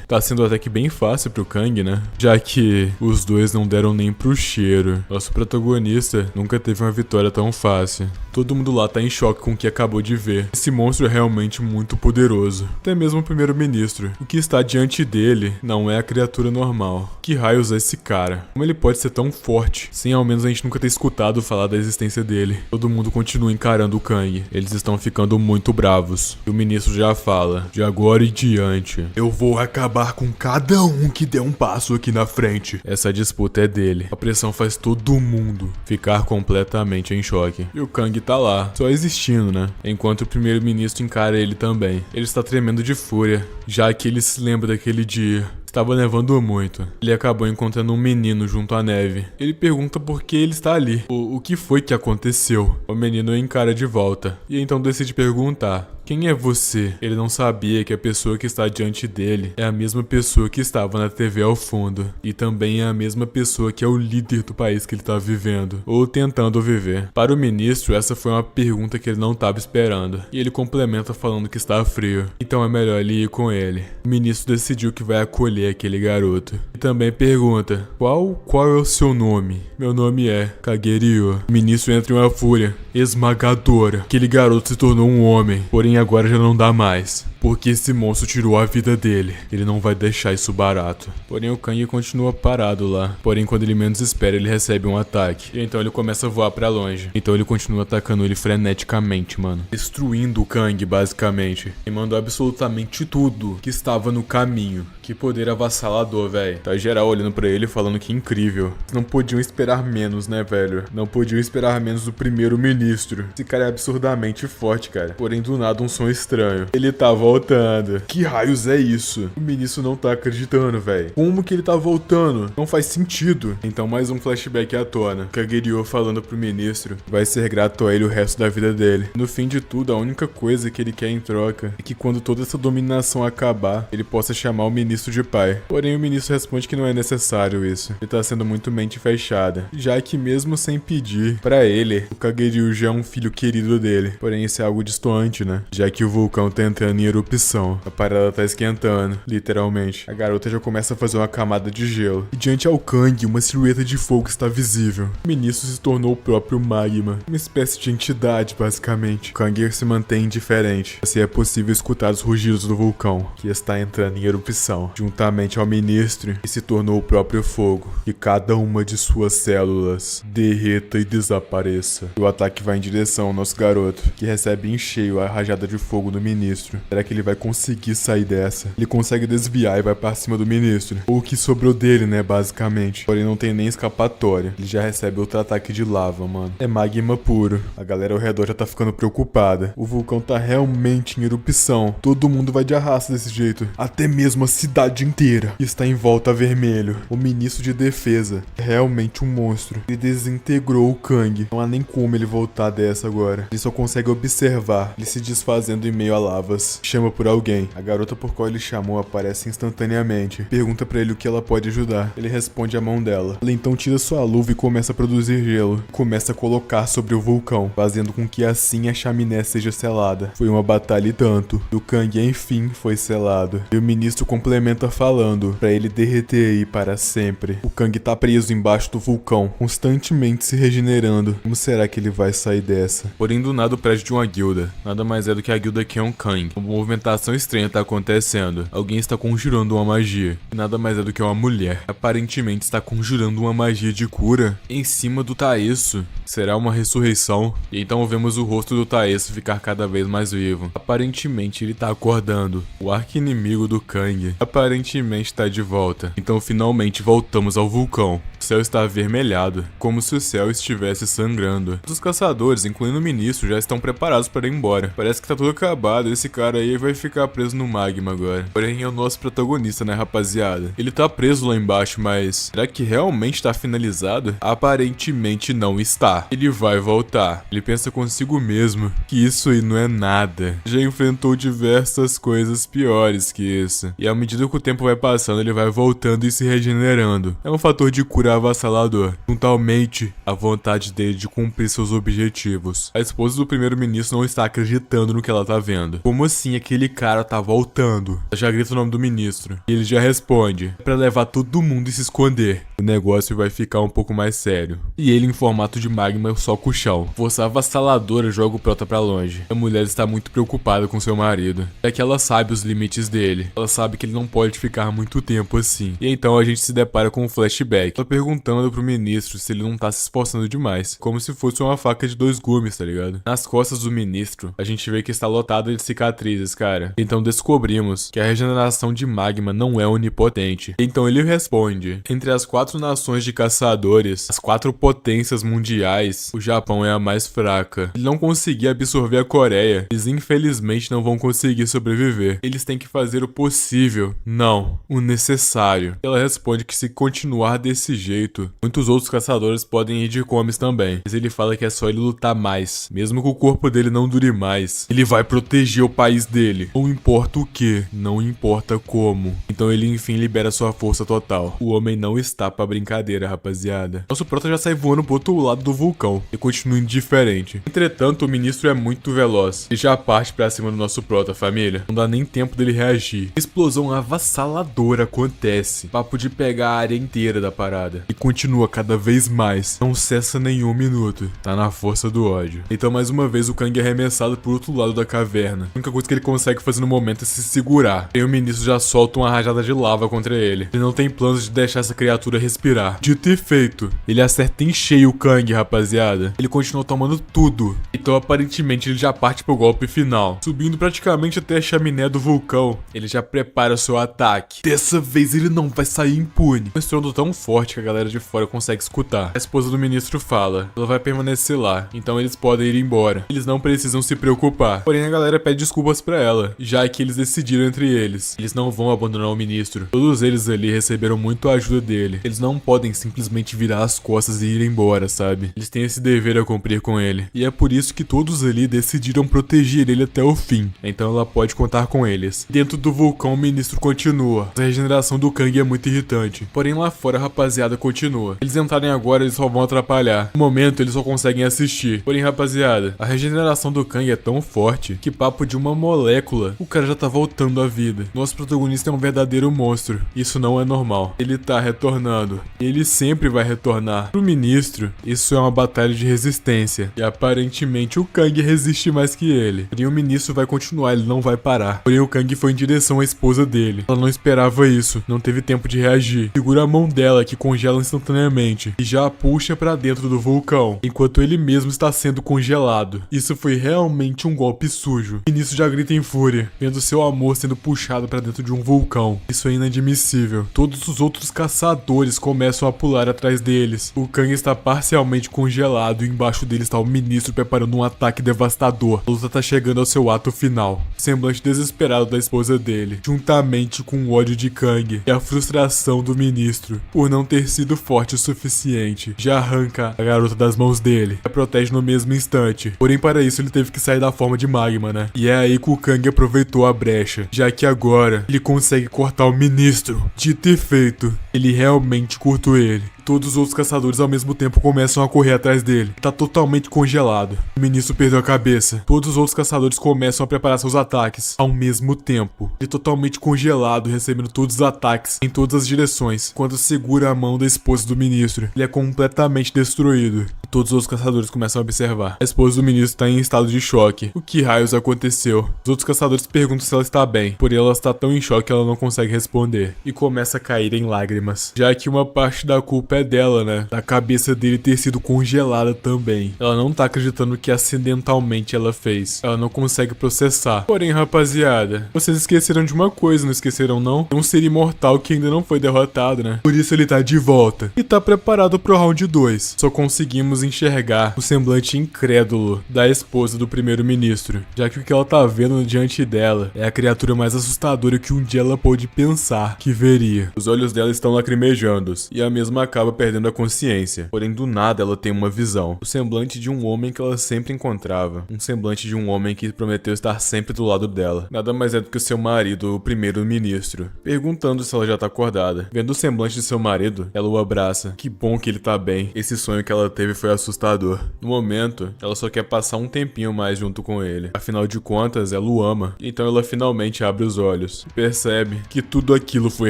tá sendo até que bem fácil pro Kang, né? Já que os dois não deram nem pro cheiro. Nosso protagonista nunca teve uma vitória tão fácil. Todo mundo lá tá em choque com o que acabou de ver. Esse monstro é realmente muito poderoso. Até mesmo o primeiro-ministro. O que está diante dele não é a criatura normal. Que raios é esse cara? Como ele pode ser tão forte, sem ao menos a gente nunca ter escutado falar da existência dele? Todo mundo continua encarando o Kang. Eles estão ficando muito bravos. E o ministro já fala: de agora em diante, eu vou acabar com cada um que der um passo aqui na frente. Essa disputa é dele. A pressão faz todo mundo ficar completamente em choque. E o Kang tá lá, só existindo, né? Enquanto o primeiro-ministro encara ele também. Ele está tremendo de fúria, já que ele se lembra daquele dia. Estava nevando muito. Ele acabou encontrando um menino junto à neve. Ele pergunta por que ele está ali. O que foi que aconteceu? O menino o encara de volta. E então decide perguntar: quem é você? Ele não sabia que a pessoa que está diante dele é a mesma pessoa que estava na TV ao fundo. E também é a mesma pessoa que é o líder do país que ele está vivendo. Ou tentando viver. Para o ministro, essa foi uma pergunta que ele não estava esperando. E ele complementa falando que está frio. Então é melhor ele ir com ele. O ministro decidiu que vai acolher aquele garoto. E também pergunta: qual é o seu nome? Meu nome é Kageryou. O ministro entra em uma fúria esmagadora. Aquele garoto se tornou um homem. Porém agora já não dá mais, porque esse monstro tirou a vida dele. Ele não vai deixar isso barato. Porém o Kang continua parado lá. Porém quando ele menos espera, ele recebe um ataque. E então ele começa a voar pra longe. Então ele continua atacando ele freneticamente, mano. Destruindo o Kang, basicamente. Queimando absolutamente tudo que estava no caminho. Que poder avassalador, velho. Tá geral olhando pra ele falando que incrível. Não podiam esperar menos, né, velho? Não podiam esperar menos do primeiro-ministro. Esse cara é absurdamente forte, cara. Porém do nada um som estranho. Ele tá voltando. Que raios é isso? O ministro não tá acreditando, velho. Como que ele tá voltando? Não faz sentido. Então mais um flashback à tona. Kageryou falando pro ministro vai ser grato a ele o resto da vida dele. No fim de tudo, a única coisa que ele quer em troca é que quando toda essa dominação acabar, ele possa chamar o ministro de pai. Porém o ministro responde que não é necessário isso. Ele tá sendo muito mente fechada. Já que mesmo sem pedir pra ele, o Kageryou já é um filho querido dele. Porém isso é algo distante, né? Já que o vulcão tá entrando em erupção erupção. A parada tá esquentando, literalmente. A garota já começa a fazer uma camada de gelo. E diante ao Kang, uma silhueta de fogo está visível. O ministro se tornou o próprio magma, uma espécie de entidade, basicamente. O Kang se mantém indiferente. Assim é possível escutar os rugidos do vulcão, que está entrando em erupção, juntamente ao ministro, que se tornou o próprio fogo. Que cada uma de suas células derreta e desapareça. E o ataque vai em direção ao nosso garoto, que recebe em cheio a rajada de fogo do ministro. Será que ele vai conseguir sair dessa? Ele consegue desviar e vai pra cima do ministro. Ou o que sobrou dele, né, basicamente. Porém não tem nem escapatória. Ele já recebe outro ataque de lava, mano. É magma puro. A galera ao redor já tá ficando preocupada. O vulcão tá realmente em erupção. Todo mundo vai de arrasto desse jeito. Até mesmo a cidade inteira está em volta a vermelho. O ministro de defesa é realmente um monstro. Ele desintegrou o Kang. Não há nem como ele voltar dessa agora. Ele só consegue observar ele se desfazendo em meio a lavas. Chama por alguém. A garota por qual ele chamou aparece instantaneamente. Pergunta pra ele o que ela pode ajudar. Ele responde a mão dela. Ela então tira sua luva e começa a produzir gelo. Começa a colocar sobre o vulcão, fazendo com que assim a chaminé seja selada. Foi uma batalha e tanto. E o Kang enfim foi selado. E o ministro complementa falando pra ele derreter aí para sempre. O Kang tá preso embaixo do vulcão, constantemente se regenerando. Como será que ele vai sair dessa? Porém, do nada, o prédio de uma guilda. Nada mais é do que a guilda Keon Kang. Uma movimentação estranha tá acontecendo. Alguém está conjurando uma magia. E nada mais é do que uma mulher. Aparentemente está conjurando uma magia de cura em cima do Taeso. Será uma ressurreição? E então vemos o rosto do Taeso ficar cada vez mais vivo. Aparentemente ele tá acordando. O arqui-inimigo do Kang aparentemente tá de volta. Então finalmente voltamos ao vulcão. O céu está avermelhado, como se o céu estivesse sangrando. Os caçadores, incluindo o ministro, já estão preparados para ir embora. Parece que tá tudo acabado, esse cara aí vai ficar preso no magma agora. Porém é o nosso protagonista, né, rapaziada? Ele tá preso lá embaixo, mas será que realmente tá finalizado? Aparentemente não está. Ele vai voltar. Ele pensa consigo mesmo que isso aí não é nada. Já enfrentou diversas coisas piores que isso. E à medida que o tempo vai passando, ele vai voltando e se regenerando. É um fator de cura avassalador, juntamente a vontade dele de cumprir seus objetivos. A esposa do primeiro-ministro não está acreditando no que ela tá vendo. Como assim aquele cara tá voltando? Ela já grita o nome do ministro. E ele já responde: é pra levar todo mundo e se esconder. O negócio vai ficar um pouco mais sério. E ele, em formato de magma, soca o chão. Força avassaladora joga o prota pra longe. A mulher está muito preocupada com seu marido. É que ela sabe os limites dele. Ela sabe que ele não pode ficar muito tempo assim. E então a gente se depara com um flashback. Ela perguntando pro ministro se ele não tá se esforçando demais. Como se fosse uma faca de dois gumes, tá ligado? Nas costas do ministro, a gente vê que está lotada de cicatrizes, cara. Então descobrimos que a regeneração de magma não é onipotente. Então ele responde: entre as 4 nações de caçadores, as 4 potências mundiais, o Japão é a mais fraca. Ele não conseguir absorver a Coreia, eles infelizmente não vão conseguir sobreviver. Eles têm que fazer o possível, não o necessário. Ela responde que se continuar desse jeito, muitos outros caçadores podem ir de comes também. Mas ele fala que é só ele lutar mais. Mesmo que o corpo dele não dure mais, ele vai proteger o país dele. Não importa o que, não importa como. Então ele enfim libera sua força total. O homem não está pra brincadeira, rapaziada. Nosso prota já sai voando pro outro lado do vulcão e continua indiferente. Entretanto, o ministro é muito veloz. Ele já parte pra cima do nosso prota, família. Não dá nem tempo dele reagir. Explosão avassaladora acontece. Papo de pegar a área inteira da parada. E continua cada vez mais. Não cessa nenhum minuto. Tá na força do ódio. Então mais uma vez o Kang é arremessado pro outro lado da caverna. A única coisa que ele consegue fazer no momento é se segurar. E o ministro já solta uma rajada de lava contra ele. Ele não tem planos de deixar essa criatura respirar. Dito e feito, ele acerta em cheio o Kang, rapaziada. Ele continua tomando tudo. Então aparentemente ele já parte pro golpe final. Subindo praticamente até a chaminé do vulcão, ele já prepara seu ataque. Dessa vez ele não vai sair impune. Um estrondo tão forte que a galera de fora consegue escutar. A esposa do ministro fala: ela vai permanecer lá, então eles podem ir embora. Eles não precisam se preocupar. Porém a galera pede desculpas pra ela, já que eles decidiram entre eles. Eles não vão abandonar o ministro. Todos eles ali receberam muito a ajuda dele. Eles não podem simplesmente virar as costas e ir embora, sabe? Eles têm esse dever a cumprir com ele. E é por isso que todos ali decidiram proteger ele até o fim. Então ela pode contar com eles. Dentro do vulcão o ministro continua. A regeneração do Kang é muito irritante. Porém lá fora a rapaziada continua. Eles entrarem agora, eles só vão atrapalhar. No momento, eles só conseguem assistir. Porém, rapaziada, a regeneração do Kang é tão forte que papo de uma molécula, o cara já tá voltando à vida. Nosso protagonista é um verdadeiro monstro. Isso não é normal. Ele tá retornando. Ele sempre vai retornar. Pro ministro, isso é uma batalha de resistência. E aparentemente o Kang resiste mais que ele. Porém, o ministro vai continuar, ele não vai parar. Porém, o Kang foi em direção à esposa dele. Ela não esperava isso. Não teve tempo de reagir. Segura a mão dela, que congela instantaneamente. E já a puxa pra dentro do vulcão. Enquanto ele mesmo está sendo congelado. Isso foi realmente um golpe sujo. O ministro já grita em fúria, vendo seu amor sendo puxado pra dentro de um vulcão. Isso é inadmissível. Todos os outros caçadores começam a pular atrás deles. O Kang está parcialmente congelado e embaixo dele está o ministro preparando um ataque devastador. A luta tá chegando ao seu ato final. O semblante desesperado da esposa dele, juntamente com o ódio de Kang e a frustração do ministro por não ter sido forte o suficiente, já arranca a garota das mãos dele. A protege no mesmo instante. Porém, para isso ele teve que sair da forma de magma, né? E é aí que o Kang aproveitou a brecha, já que agora ele consegue cortar o ministro. Dito e feito, ele realmente curtou ele. Todos os outros caçadores ao mesmo tempo começam a correr atrás dele. Tá totalmente congelado. O ministro perdeu a cabeça. Todos os outros caçadores começam a preparar seus ataques ao mesmo tempo. Ele totalmente congelado, recebendo todos os ataques em todas as direções. Quando segura a mão da esposa do ministro, ele é completamente destruído. Todos os outros caçadores começam a observar. A esposa do ministro está em estado de choque. O que raios aconteceu? Os outros caçadores perguntam se ela está bem, porém ela está tão em choque que ela não consegue responder. E começa a cair em lágrimas, já que uma parte da culpa é dela, né? Da cabeça dele ter sido congelada também. Ela não tá acreditando que acidentalmente ela fez. Ela não consegue processar. Porém, rapaziada, vocês esqueceram de uma coisa, não esqueceram não? É um ser imortal que ainda não foi derrotado, né? Por isso ele tá de volta. E tá preparado pro round 2. Só conseguimos enxergar o semblante incrédulo da esposa do primeiro-ministro, já que o que ela tá vendo diante dela é a criatura mais assustadora que um dia ela pôde pensar que veria. Os olhos dela estão lacrimejando e a mesma acaba perdendo a consciência. Porém, do nada ela tem uma visão. O semblante de um homem que ela sempre encontrava. Um semblante de um homem que prometeu estar sempre do lado dela. Nada mais é do que o seu marido, o primeiro-ministro. Perguntando se ela já tá acordada. Vendo o semblante de seu marido, ela o abraça. Que bom que ele tá bem. Esse sonho que ela teve foi assustador. No momento, ela só quer passar um tempinho mais junto com ele. Afinal de contas, ela o ama. Então ela finalmente abre os olhos e percebe que tudo aquilo foi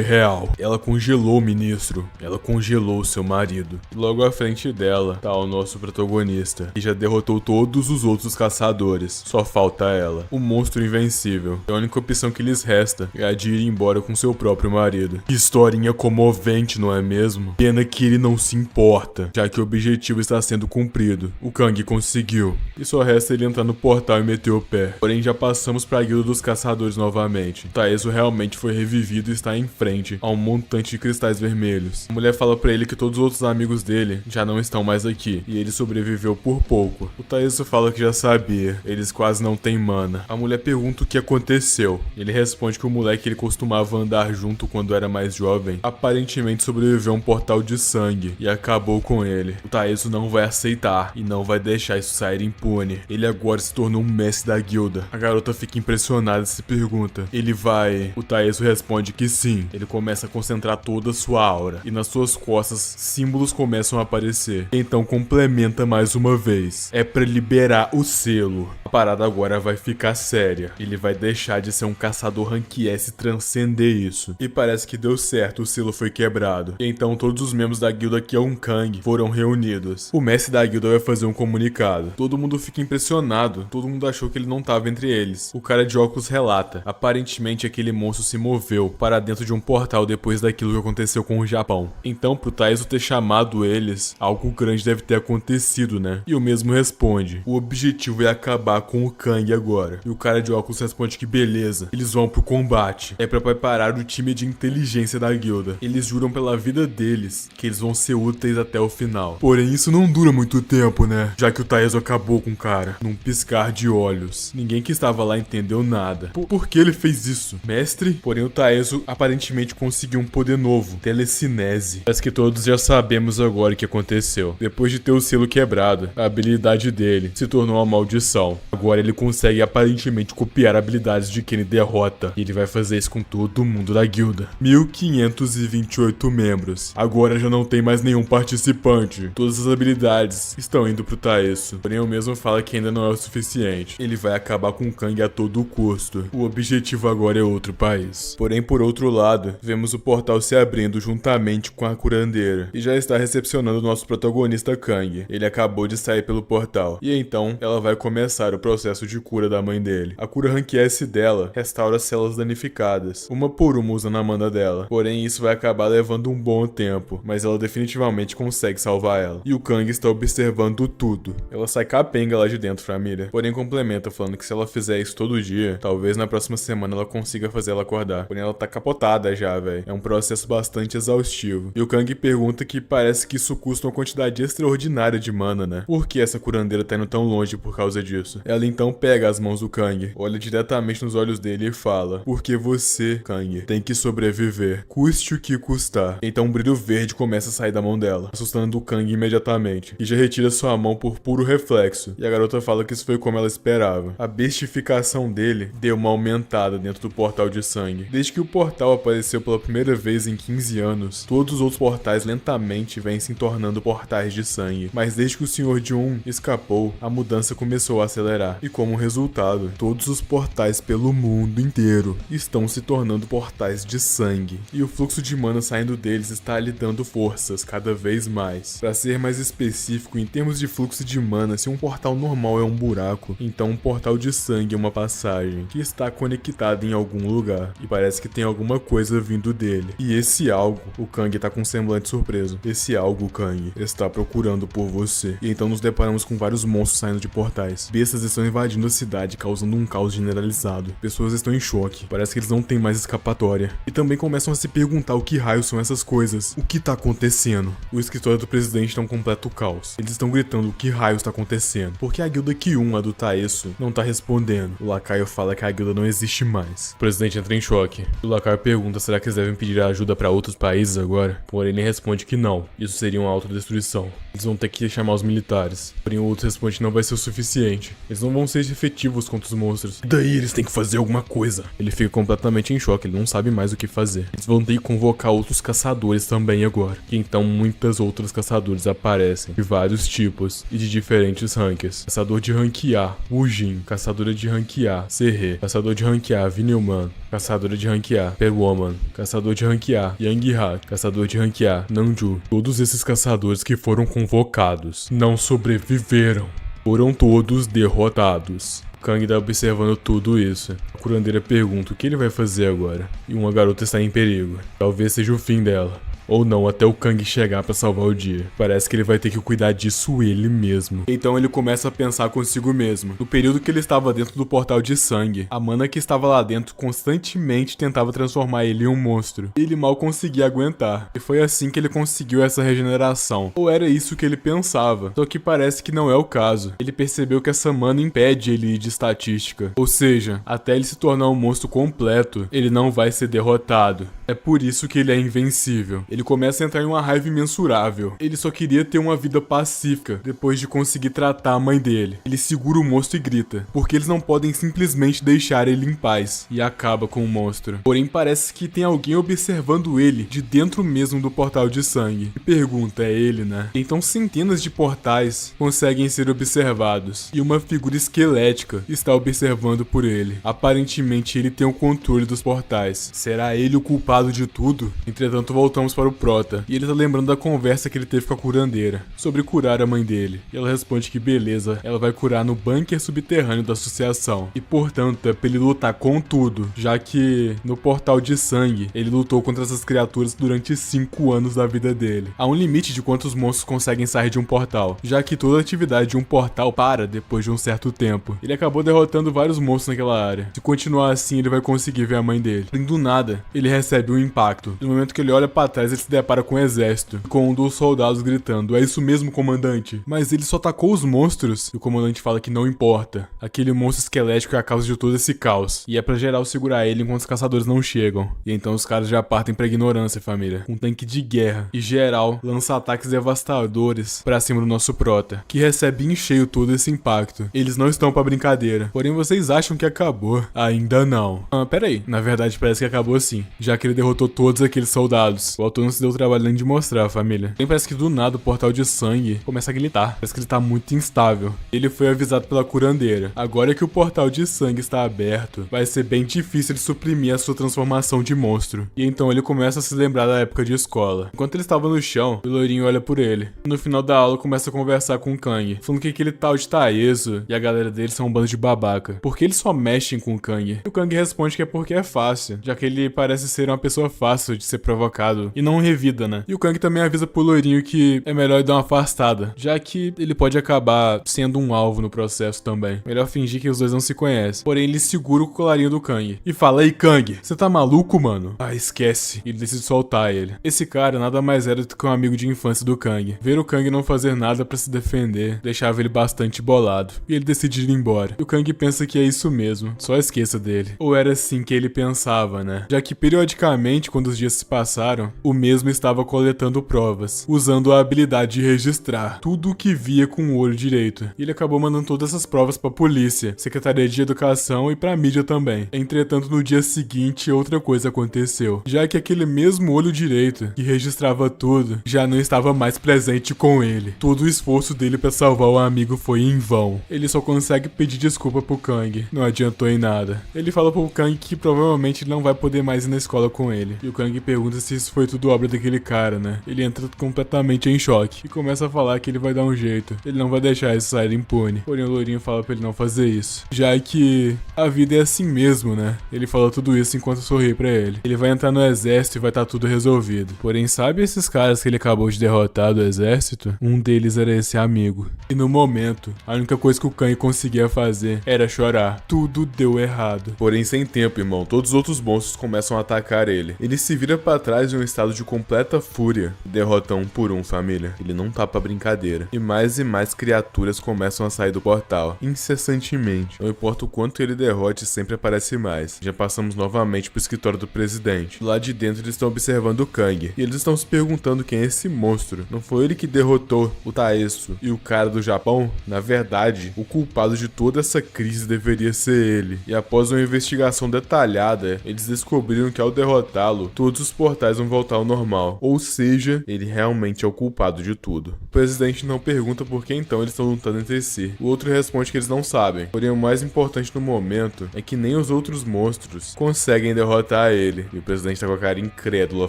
real. Ela congelou o ministro. Ela congelou seu marido. E logo à frente dela tá o nosso protagonista, que já derrotou todos os outros caçadores. Só falta ela, o monstro invencível. A única opção que lhes resta é a de ir embora com seu próprio marido. Que historinha comovente, não é mesmo? Pena que ele não se importa, já que o objetivo está sendo cumprido. O Kang conseguiu. E só resta ele entrar no portal e meter o pé. Porém, já passamos pra guilda dos caçadores novamente. Taeso realmente foi revivido e está em frente a um montante de cristais vermelhos. A mulher fala pra ele que todos os outros amigos dele já não estão mais aqui, e ele sobreviveu por pouco. O Taeso fala que já sabia, eles quase não têm mana. A mulher pergunta o que aconteceu. Ele responde que o moleque que ele costumava andar junto quando era mais jovem, aparentemente sobreviveu a um portal de sangue e acabou com ele. O Taeso não vai aceitar e não vai deixar isso sair impune. Ele agora se tornou um mestre da guilda. A garota fica impressionada e se pergunta, ele vai... O Taeso responde que sim. Ele começa a concentrar toda a sua aura e nas suas costas símbolos começam a aparecer. Então complementa mais uma vez. É pra liberar o selo. A parada agora vai ficar séria. Ele vai deixar de ser um caçador rank S e transcender isso. E parece que deu certo, o selo foi quebrado. Então todos os membros da guilda Keon Kang foram reunidos. O mestre da guilda vai fazer um comunicado. Todo mundo fica impressionado. Todo mundo achou que ele não tava entre eles. O cara de óculos relata. Aparentemente aquele monstro se moveu para dentro de um portal depois daquilo que aconteceu com o Japão. Então pro Taeso ter chamado eles, algo grande deve ter acontecido, né? E o mesmo responde. O objetivo é acabar com o Kang agora. E o cara de óculos responde que beleza. Eles vão pro combate. É pra preparar o time de inteligência da guilda. Eles juram pela vida deles que eles vão ser úteis até o final. Porém, isso não dura muito tempo, né? Já que o Taeso acabou com o cara. Num piscar de olhos. Ninguém que estava lá entendeu nada. Por que ele fez isso? Mestre? Porém, o Taeso aparentemente conseguiu um poder novo. novo, telecinese. Parece que todos já sabemos agora o que aconteceu. Depois de ter o selo quebrado, a habilidade dele se tornou uma maldição. Agora ele consegue aparentemente copiar habilidades de quem ele derrota. E ele vai fazer isso com todo mundo da guilda. 1528 membros. Agora já não tem mais nenhum participante. Todas as habilidades estão indo pro Taeso. Porém, o mesmo fala que ainda não é o suficiente. Ele vai acabar com o Kang a todo custo. O objetivo agora é outro país. Porém, por outro lado, vemos o portal se abrindo juntamente com a curandeira. E já está recepcionando o nosso protagonista Kang. Ele acabou de sair pelo portal. E então, ela vai começar o processo de cura da mãe dele. A cura Rank S dela restaura as células danificadas, uma por uma usando a mana dela. Porém, isso vai acabar levando um bom tempo, mas ela definitivamente consegue salvar ela. E o Kang está observando tudo. Ela sai capenga lá de dentro, família. Porém, complementa falando que se ela fizer isso todo dia, talvez na próxima semana ela consiga fazer ela acordar. Porém, ela tá capotada já, velho. É um processo bastante exaustivo. E o Kang pergunta que parece que isso custa uma quantidade extraordinária de mana, né? Por que essa curandeira tá indo tão longe por causa disso? Ela então pega as mãos do Kang, olha diretamente nos olhos dele e fala: porque você, Kang, tem que sobreviver, custe o que custar. Então um brilho verde começa a sair da mão dela, assustando o Kang imediatamente, e já retira sua mão por puro reflexo. E a garota fala que isso foi como ela esperava. A bestificação dele deu uma aumentada dentro do portal de sangue. Desde que o portal apareceu pela primeira vez em 15 anos, todos os outros portais lentamente vêm se tornando portais de sangue. Mas desde que o Senhor de escapou, a mudança começou a acelerar. E como resultado, todos os portais pelo mundo inteiro estão se tornando portais de sangue. E o fluxo de mana saindo deles está lhe dando forças cada vez mais. Para ser mais específico, em termos de fluxo de mana, se um portal normal é um buraco, então um portal de sangue é uma passagem que está conectada em algum lugar. E parece que tem alguma coisa vindo dele. E esse algo, o Kang tá com um semblante surpreso. Esse algo, Kang, está procurando por você. E então nos deparamos com vários monstros saindo de portais. Bestas estão invadindo a cidade, causando um caos generalizado. Pessoas estão em choque. Parece que eles não têm mais escapatória. E também começam a se perguntar o que raios são essas coisas. O que tá acontecendo? O escritório do presidente tá um completo caos. Eles estão gritando o que raios tá acontecendo. Porque a guilda Q1, a do Taeso, não tá respondendo. O lacaio fala que a guilda não existe mais. O presidente entra em choque. O lacaio pergunta: será que eles devem pedir ajuda pra outros países agora? Porém ele responde que não. Isso seria uma autodestruição. Eles vão ter que chamar os militares. Porém o outro responde que não vai ser o suficiente. Eles não vão ser efetivos contra os monstros. E daí eles têm que fazer alguma coisa. Ele fica completamente em choque, ele não sabe mais o que fazer. Eles vão ter que convocar outros caçadores também agora. E então muitas outras caçadores aparecem, de vários tipos e de diferentes ranks. Caçador de rank A, Wujin. Caçadora de rank A, Serre. Caçador de rank A, Vinilman. Caçadora de rank A, Perwoman. Caçador de rank A, Yang Ha. Caçador de rank A, Nanju. Todos esses caçadores que foram convocados não sobreviveram. Foram todos derrotados. Kang tá observando tudo isso. A curandeira pergunta o que ele vai fazer agora. E uma garota está em perigo. Talvez seja o fim dela. Ou não, até o Kang chegar pra salvar o dia. Parece que ele vai ter que cuidar disso ele mesmo. Então ele começa a pensar consigo mesmo. No período que ele estava dentro do portal de sangue, a mana que estava lá dentro constantemente tentava transformar ele em um monstro. Ele mal conseguia aguentar. E foi assim que ele conseguiu essa regeneração. Ou era isso que ele pensava. Só que parece que não é o caso. Ele percebeu que essa mana impede ele de estatística. Ou seja, até ele se tornar um monstro completo, ele não vai ser derrotado. É por isso que ele é invencível. Ele começa a entrar em uma raiva imensurável. Ele só queria ter uma vida pacífica depois de conseguir tratar a mãe dele. Ele segura o monstro e grita, porque eles não podem simplesmente deixar ele em paz, e acaba com o monstro. Porém parece que tem alguém observando ele de dentro mesmo do portal de sangue. E pergunta, é ele, né? Então centenas de portais conseguem ser observados, e uma figura esquelética está observando por ele. Aparentemente ele tem o controle dos portais. Será ele o culpado de tudo? Entretanto voltamos para o Prota, e ele tá lembrando da conversa que ele teve com a curandeira, sobre curar a mãe dele. E ela responde que beleza, ela vai curar no bunker subterrâneo da associação. E portanto é pra ele lutar com tudo, já que no portal de sangue, ele lutou contra essas criaturas durante 5 anos da vida dele. Há um limite de quantos monstros conseguem sair de um portal, já que toda a atividade de um portal para depois de um certo tempo. Ele acabou derrotando vários monstros naquela área. Se continuar assim, ele vai conseguir ver a mãe dele. E do nada, ele recebe um impacto. No momento que ele olha para trás, mas ele se depara com um exército, com um dos soldados gritando: "É isso mesmo, comandante." Mas ele só atacou os monstros, e o comandante fala que não importa. Aquele monstro esquelético é a causa de todo esse caos, e é pra geral segurar ele enquanto os caçadores não chegam. E então os caras já partem pra ignorância, família. Um tanque de guerra, e geral lança ataques devastadores pra cima do nosso prota, que recebe em cheio todo esse impacto. Eles não estão pra brincadeira. Porém, vocês acham que acabou? Ainda não. Pera aí. Na verdade, parece que acabou sim, já que ele derrotou todos aqueles soldados. O autor não se deu o trabalho nem de mostrar, família. Porém, parece que do nada o portal de sangue começa a gritar. Parece que ele tá muito instável. Ele foi avisado pela curandeira. Agora que o portal de sangue está aberto, vai ser bem difícil de suprimir a sua transformação de monstro. E então ele começa a se lembrar da época de escola. Enquanto ele estava no chão, o loirinho olha por ele. No final da aula, começa a conversar com o Kang, falando que aquele tal de Taeso e a galera dele são um bando de babaca. Por que eles só mexem com o Kang? E o Kang responde que é porque é fácil, já que ele parece ser uma pessoa fácil de ser provocado e não revida, né? E o Kang também avisa pro loirinho que é melhor ele dar uma afastada, já que ele pode acabar sendo um alvo no processo também. Melhor fingir que os dois não se conhecem. Porém, ele segura o colarinho do Kang e fala: "Ei, Kang, você tá maluco, mano?" Esquece. Ele decide soltar ele. Esse cara nada mais era do que um amigo de infância do Kang. Ver o Kang não fazer nada pra se defender deixava ele bastante bolado, e ele decide ir embora. E o Kang pensa que é isso mesmo, só esqueça dele. Ou era assim que ele pensava, né? Já que periodicamente, quando os dias se passaram, o mesmo estava coletando provas, usando a habilidade de registrar tudo o que via com o olho direito. E ele acabou mandando todas essas provas pra polícia, Secretaria de Educação e pra mídia também. Entretanto, no dia seguinte, outra coisa aconteceu, já que aquele mesmo olho direito, que registrava tudo, já não estava mais presente com ele. Todo o esforço dele pra salvar o amigo foi em vão. Ele só consegue pedir desculpa pro Kang. Não adiantou em nada. Ele fala pro Kang que provavelmente ele não vai poder mais ir na escola com ele. E o Kang pergunta se isso foi tudo obra daquele cara, né? Ele entra completamente em choque e começa a falar que ele vai dar um jeito. Ele não vai deixar isso sair impune. Porém, o loirinho fala pra ele não fazer isso, já que a vida é assim mesmo, né? Ele fala tudo isso enquanto sorri pra ele. Ele vai entrar no exército e vai estar tudo resolvido. Porém, sabe esses caras que ele acabou de derrotar do exército? Um deles era esse amigo. E no momento, a única coisa que o Kang conseguia fazer era chorar. Tudo deu errado. Porém, sem tempo, irmão, todos os outros monstros começam a atacar ele. Ele se vira pra trás em um estado de completa fúria e derrota um por um, família. Ele não tá pra brincadeira. E mais criaturas começam a sair do portal, incessantemente. Não importa o quanto ele derrote, sempre aparece mais. Já passamos novamente pro escritório do presidente. Lá de dentro eles estão observando o Kang, e eles estão se perguntando quem é esse monstro. Não foi ele que derrotou o Taeso e o cara do Japão? Na verdade, o culpado de toda essa crise deveria ser ele. E após uma investigação detalhada, eles descobriram que ao derrotá-lo, todos os portais vão voltar ao normal. Ou seja, ele realmente é o culpado de tudo. O presidente não pergunta por que então eles estão lutando entre si. O outro responde que eles não sabem. Porém, o mais importante no momento é que nem os outros monstros conseguem derrotar ele. E o presidente tá com a cara incrédula,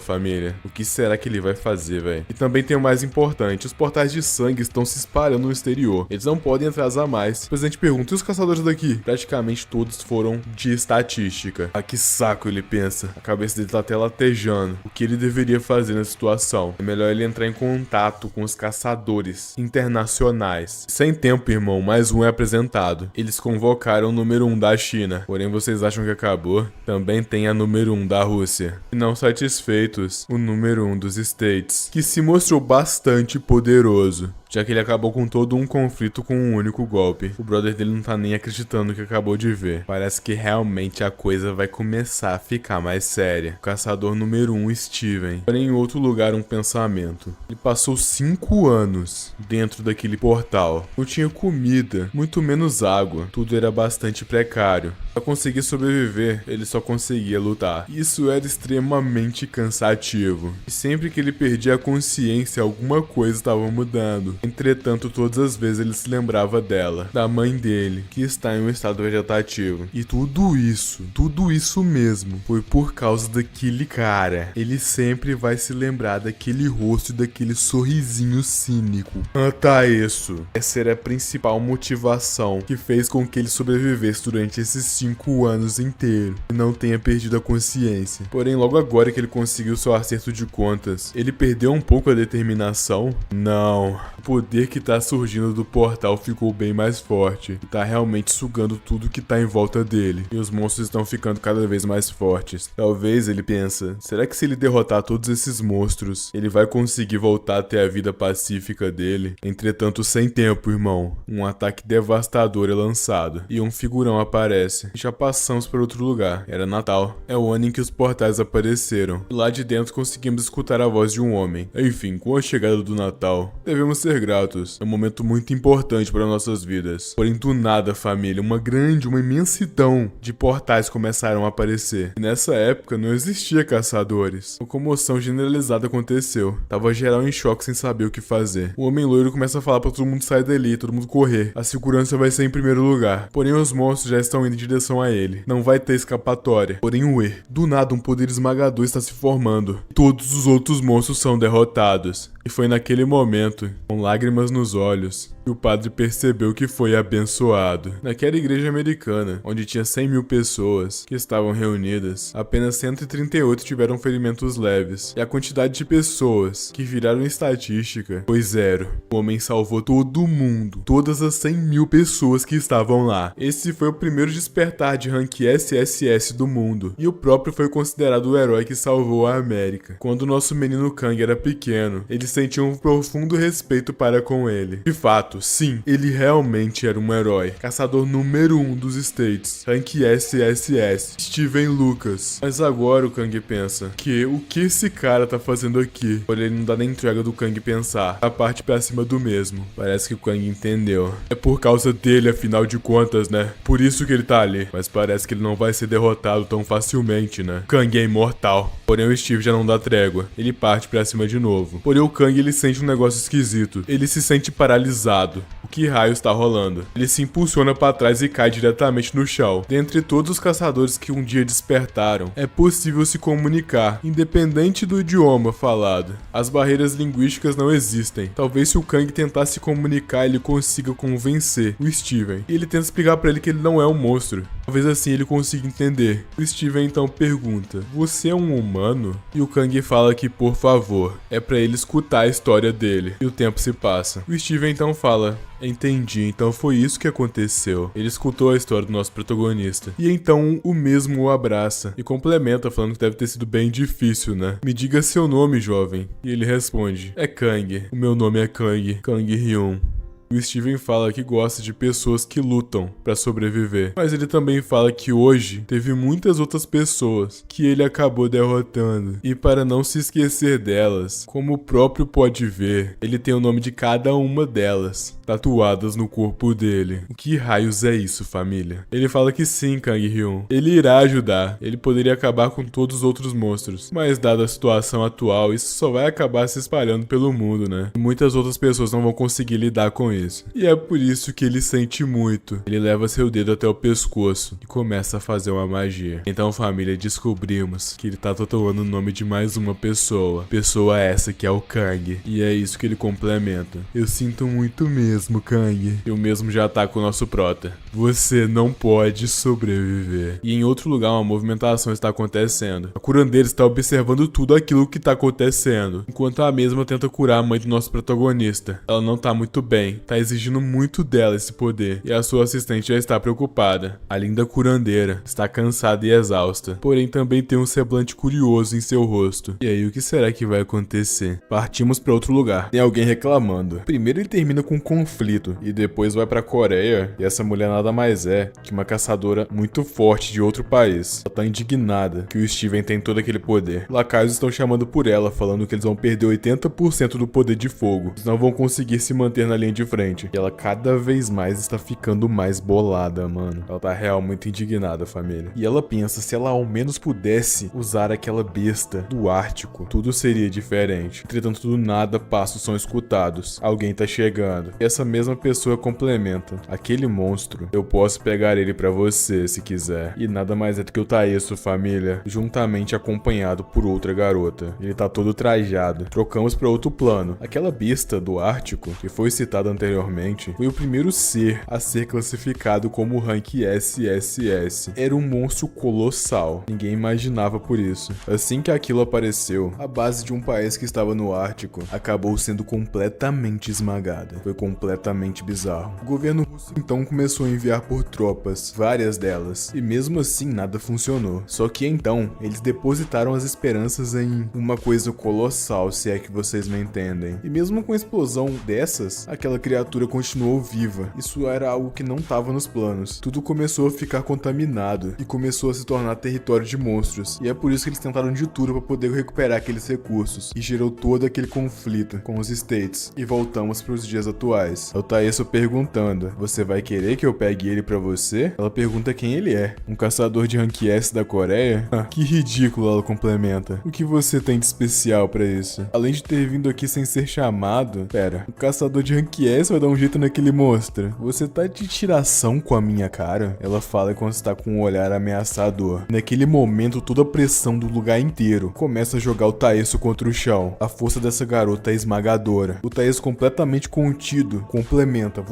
família. O que será que ele vai fazer, velho? E também tem o mais importante: os portais de sangue estão se espalhando no exterior. Eles não podem atrasar mais. O presidente pergunta: e os caçadores daqui? Praticamente todos foram de estatística. Ah, que saco, ele pensa. A cabeça dele tá até latejando. O que ele deveria fazer nessa situação? É melhor ele entrar em contato com os caçadores internacionais. Sem tempo, irmão, mais um é apresentado. Eles convocaram o número 1 da China. Porém, vocês acham que acabou? Também tem a número 1 da Rússia. E não satisfeitos, o número 1 dos States, que se mostrou bastante poderoso, já que ele acabou com todo um conflito com um único golpe. O brother dele não tá nem acreditando no que acabou de ver. Parece que realmente a coisa vai começar a ficar mais séria. O caçador número 1, Steven. Porém, em outro lugar, um pensamento. Ele passou 5 anos dentro daquele portal. Não tinha comida, muito menos água. Tudo era bastante precário. Para conseguir sobreviver, ele só conseguia lutar. Isso era extremamente cansativo. E sempre que ele perdia a consciência, alguma coisa estava mudando. Entretanto, todas as vezes ele se lembrava dela, da mãe dele, que está em um estado vegetativo. E tudo isso mesmo, foi por causa daquele cara. Ele sempre vai se lembrar daquele rosto e daquele sorrisinho cínico. Taeso. Essa era a principal motivação que fez com que ele sobrevivesse durante esses 5 anos inteiros e não tenha perdido a consciência. Porém, logo agora que ele conseguiu seu acerto de contas, ele perdeu um pouco a determinação? Não. O poder que tá surgindo do portal ficou bem mais forte e tá realmente sugando tudo que tá em volta dele. E os monstros estão ficando cada vez mais fortes. Talvez ele pensa, será que se ele derrotar todos esses monstros, ele vai conseguir voltar a ter a vida pacífica dele? Entretanto, sem tempo, irmão. Um ataque devastador é lançado e um figurão aparece. Já passamos para outro lugar. Era Natal. É o ano em que os portais apareceram. E lá de dentro conseguimos escutar a voz de um homem. Enfim, com a chegada do Natal, devemos ser gratos. É um momento muito importante para nossas vidas. Porém, do nada, família, uma imensidão de portais começaram a aparecer. E nessa época não existia caçadores. Uma comoção generalizada aconteceu. Tava geral em choque sem saber o que fazer. O homem loiro começa a falar para todo mundo sair dali, todo mundo correr. A segurança vai ser em primeiro lugar. Porém, os monstros já estão indo em direção a ele. Não vai ter escapatória. Porém, do nada, um poder esmagador está se formando. Todos os outros monstros são derrotados. E foi naquele momento, com lágrimas nos olhos, que o padre percebeu que foi abençoado. Naquela igreja americana, onde tinha 100.000 pessoas que estavam reunidas, apenas 138 tiveram ferimentos leves. E a quantidade de pessoas que viraram estatística foi 0. O homem salvou todo mundo, todas as 100.000 pessoas que estavam lá. Esse foi o primeiro despertar de rank SSS do mundo. E o próprio foi considerado o herói que salvou a América. Quando o nosso menino Kang era pequeno, ele sentia um profundo respeito para com ele. De fato, sim, ele realmente era um herói. Caçador número 1 dos States. Rank SSS. Steven Lucas. Mas agora o Kang pensa que o que esse cara tá fazendo aqui? Porém, ele não dá nem entrega do Kang pensar. A parte pra cima do mesmo. Parece que o Kang entendeu. É por causa dele, afinal de contas, né? Por isso que ele tá ali. Mas parece que ele não vai ser derrotado tão facilmente, né? Kang é imortal. Porém, o Steve já não dá trégua. Ele parte pra cima de novo. Porém, o Kang, ele sente um negócio esquisito. Ele se sente paralisado. O que raio está rolando? Ele se impulsiona para trás e cai diretamente no chão. Dentre todos os caçadores que um dia despertaram, é possível se comunicar, independente do idioma falado. As barreiras linguísticas não existem. Talvez se o Kang tentar se comunicar, ele consiga convencer o Steven. E ele tenta explicar para ele que ele não é um monstro. Talvez assim ele consiga entender. O Steven então pergunta, você é um humano? E o Kang fala que, por favor, é para ele escutar a história dele. E o tempo se passa. O Steven então fala, entendi, então foi isso que aconteceu. Ele escutou a história do nosso protagonista. E então o mesmo o abraça e complementa falando que deve ter sido bem difícil, né? Me diga seu nome, jovem. E ele responde, é Kang. O meu nome é Kang. Kang Hyun. O Steven fala que gosta de pessoas que lutam pra sobreviver. Mas ele também fala que hoje teve muitas outras pessoas que ele acabou derrotando. E para não se esquecer delas, como o próprio pode ver, ele tem o nome de cada uma delas tatuadas no corpo dele. O que raios é isso, família? Ele fala que sim, Kang Hyun. Ele irá ajudar. Ele poderia acabar com todos os outros monstros. Mas dada a situação atual, isso só vai acabar se espalhando pelo mundo, né? E muitas outras pessoas não vão conseguir lidar com isso. E é por isso que ele sente muito. Ele leva seu dedo até o pescoço e começa a fazer uma magia. Então, família, descobrimos que ele tá tatuando o nome de mais uma pessoa. Pessoa essa que é o Kang. E é isso que ele complementa. Eu sinto muito mesmo, Kang. E o mesmo já tá com o nosso prota. Você não pode sobreviver. E em outro lugar, uma movimentação está acontecendo. A curandeira está observando tudo aquilo que tá acontecendo, enquanto a mesma tenta curar a mãe do nosso protagonista. Ela não tá muito bem. Tá exigindo muito dela esse poder, e a sua assistente já está preocupada. A linda curandeira está cansada e exausta, porém também tem um semblante curioso em seu rosto. E aí, o que será que vai acontecer? Partimos para outro lugar. Tem alguém reclamando. Primeiro ele termina com um conflito, e depois vai pra Coreia, e essa mulher nada mais é que uma caçadora muito forte de outro país. Ela tá indignada que o Steven tem todo aquele poder. Lacaios estão chamando por ela, falando que eles vão perder 80% do poder de fogo. Eles não vão conseguir se manter na linha de frente. E ela cada vez mais está ficando mais bolada, mano. Ela tá realmente muito indignada, família. E ela pensa, se ela ao menos pudesse usar aquela besta do Ártico, tudo seria diferente. Entretanto, do nada passos são escutados. Alguém tá chegando. E essa mesma pessoa complementa. Aquele monstro, eu posso pegar ele pra você, se quiser. E nada mais é do que o Taeso, família, juntamente acompanhado por outra garota. Ele tá todo trajado. Trocamos pra outro plano. Aquela besta do Ártico, que foi citada anteriormente, anteriormente, foi o primeiro ser a ser classificado como Rank SSS. Era um monstro colossal, ninguém imaginava por isso. Assim que aquilo apareceu, a base de um país que estava no Ártico acabou sendo completamente esmagada. Foi completamente bizarro. O governo russo então começou a enviar por tropas, várias delas, e mesmo assim nada funcionou. Só que então, eles depositaram as esperanças em uma coisa colossal, se é que vocês me entendem. E mesmo com a explosão dessas, aquela criatura continuou viva. Isso era algo que não estava nos planos. Tudo começou a ficar contaminado e começou a se tornar território de monstros. E é por isso que eles tentaram de tudo para poder recuperar aqueles recursos. E gerou todo aquele conflito com os States. E voltamos para os dias atuais. O Taeso perguntando: você vai querer que eu pegue ele pra você? Ela pergunta quem ele é. Um caçador de Rank S da Coreia? Que ridículo, ela complementa. O que você tem de especial pra isso? Além de ter vindo aqui sem ser chamado... Pera, o caçador de Rank S vai dar um jeito naquele monstro. Você tá de tiração com a minha cara? Ela fala quando está com um olhar ameaçador. Naquele momento, toda a pressão do lugar inteiro começa a jogar o Taeso contra o chão. A força dessa garota é esmagadora. O Taeso, completamente contido, complementa: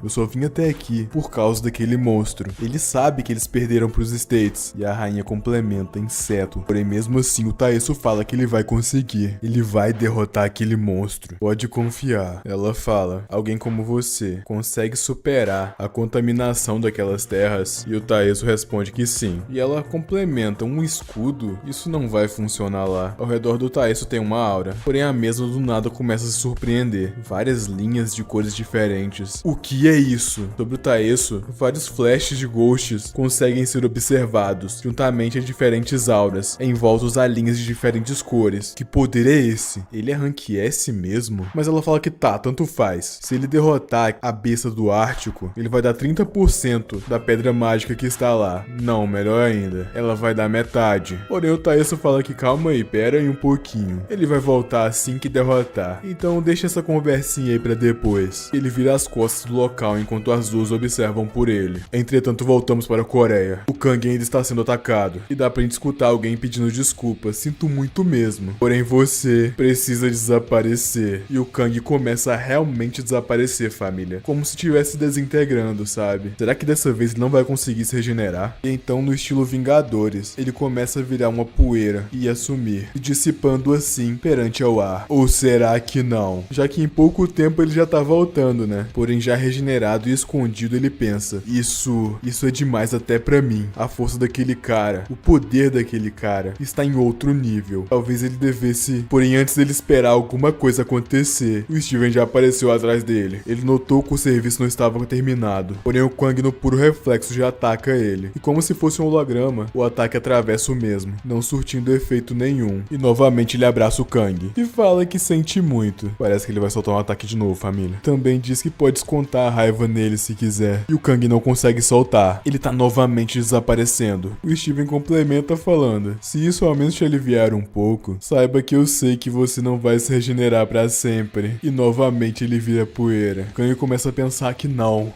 eu só vim até aqui por causa daquele monstro. Ele sabe que eles perderam pros States. E a rainha complementa: inseto. Porém, mesmo assim, o Taeso fala que ele vai conseguir. Ele vai derrotar aquele monstro. Pode confiar. Ela fala: alguém como você consegue superar a contaminação daquelas terras? E o Taeso responde que sim. E ela complementa: um escudo? Isso não vai funcionar lá. Ao redor do Taeso tem uma aura. Porém, a mesma do nada começa a se surpreender. Várias linhas de cores diferentes. O que é isso? Sobre o Taeso, vários flashes de ghosts conseguem ser observados, juntamente a diferentes auras, envoltos a linhas de diferentes cores. Que poder é esse? Ele é Rank S mesmo? Mas ela fala que tanto faz. Se ele derrotar a besta do Ártico, ele vai dar 30% da pedra mágica que está lá. Não, melhor ainda, ela vai dar metade. Porém, o Taeso fala que calma aí, pera aí um pouquinho. Ele vai voltar assim que derrotar. Então deixa essa conversinha aí pra depois. Ele vira as costas do local enquanto as duas observam por ele. Entretanto, voltamos para a Coreia. O Kang ainda está sendo atacado. E dá pra gente escutar alguém pedindo desculpas. Sinto muito mesmo. Porém, você precisa desaparecer. E o Kang começa a realmente desaparecer, família. Como se estivesse desintegrando, sabe? Será que dessa vez ele não vai conseguir se regenerar? E então, no estilo Vingadores, ele começa a virar uma poeira e a sumir, se dissipando assim perante ao ar. Ou será que não? Já que em pouco tempo ele já tá voltando, né? Porém, já regenerado e escondido, ele pensa: isso é demais até pra mim. A força daquele cara, o poder daquele cara está em outro nível. Talvez ele devesse... Porém, antes dele esperar alguma coisa acontecer, o Steven já apareceu atrás dele. Ele notou que o serviço não estava terminado. Porém, o Kang, no puro reflexo, já ataca ele. E como se fosse um holograma, o ataque atravessa o mesmo, não surtindo efeito nenhum. E novamente ele abraça o Kang e fala que sente muito. Parece que ele vai soltar um ataque de novo, família. Também diz que pode descontar a raiva nele se quiser. E o Kang não consegue soltar. Ele tá novamente desaparecendo. O Steven complementa falando: se isso ao menos te aliviar um pouco, saiba que eu sei que você não vai se regenerar pra sempre. E novamente ele vira poeira. O Kang começa a pensar que não,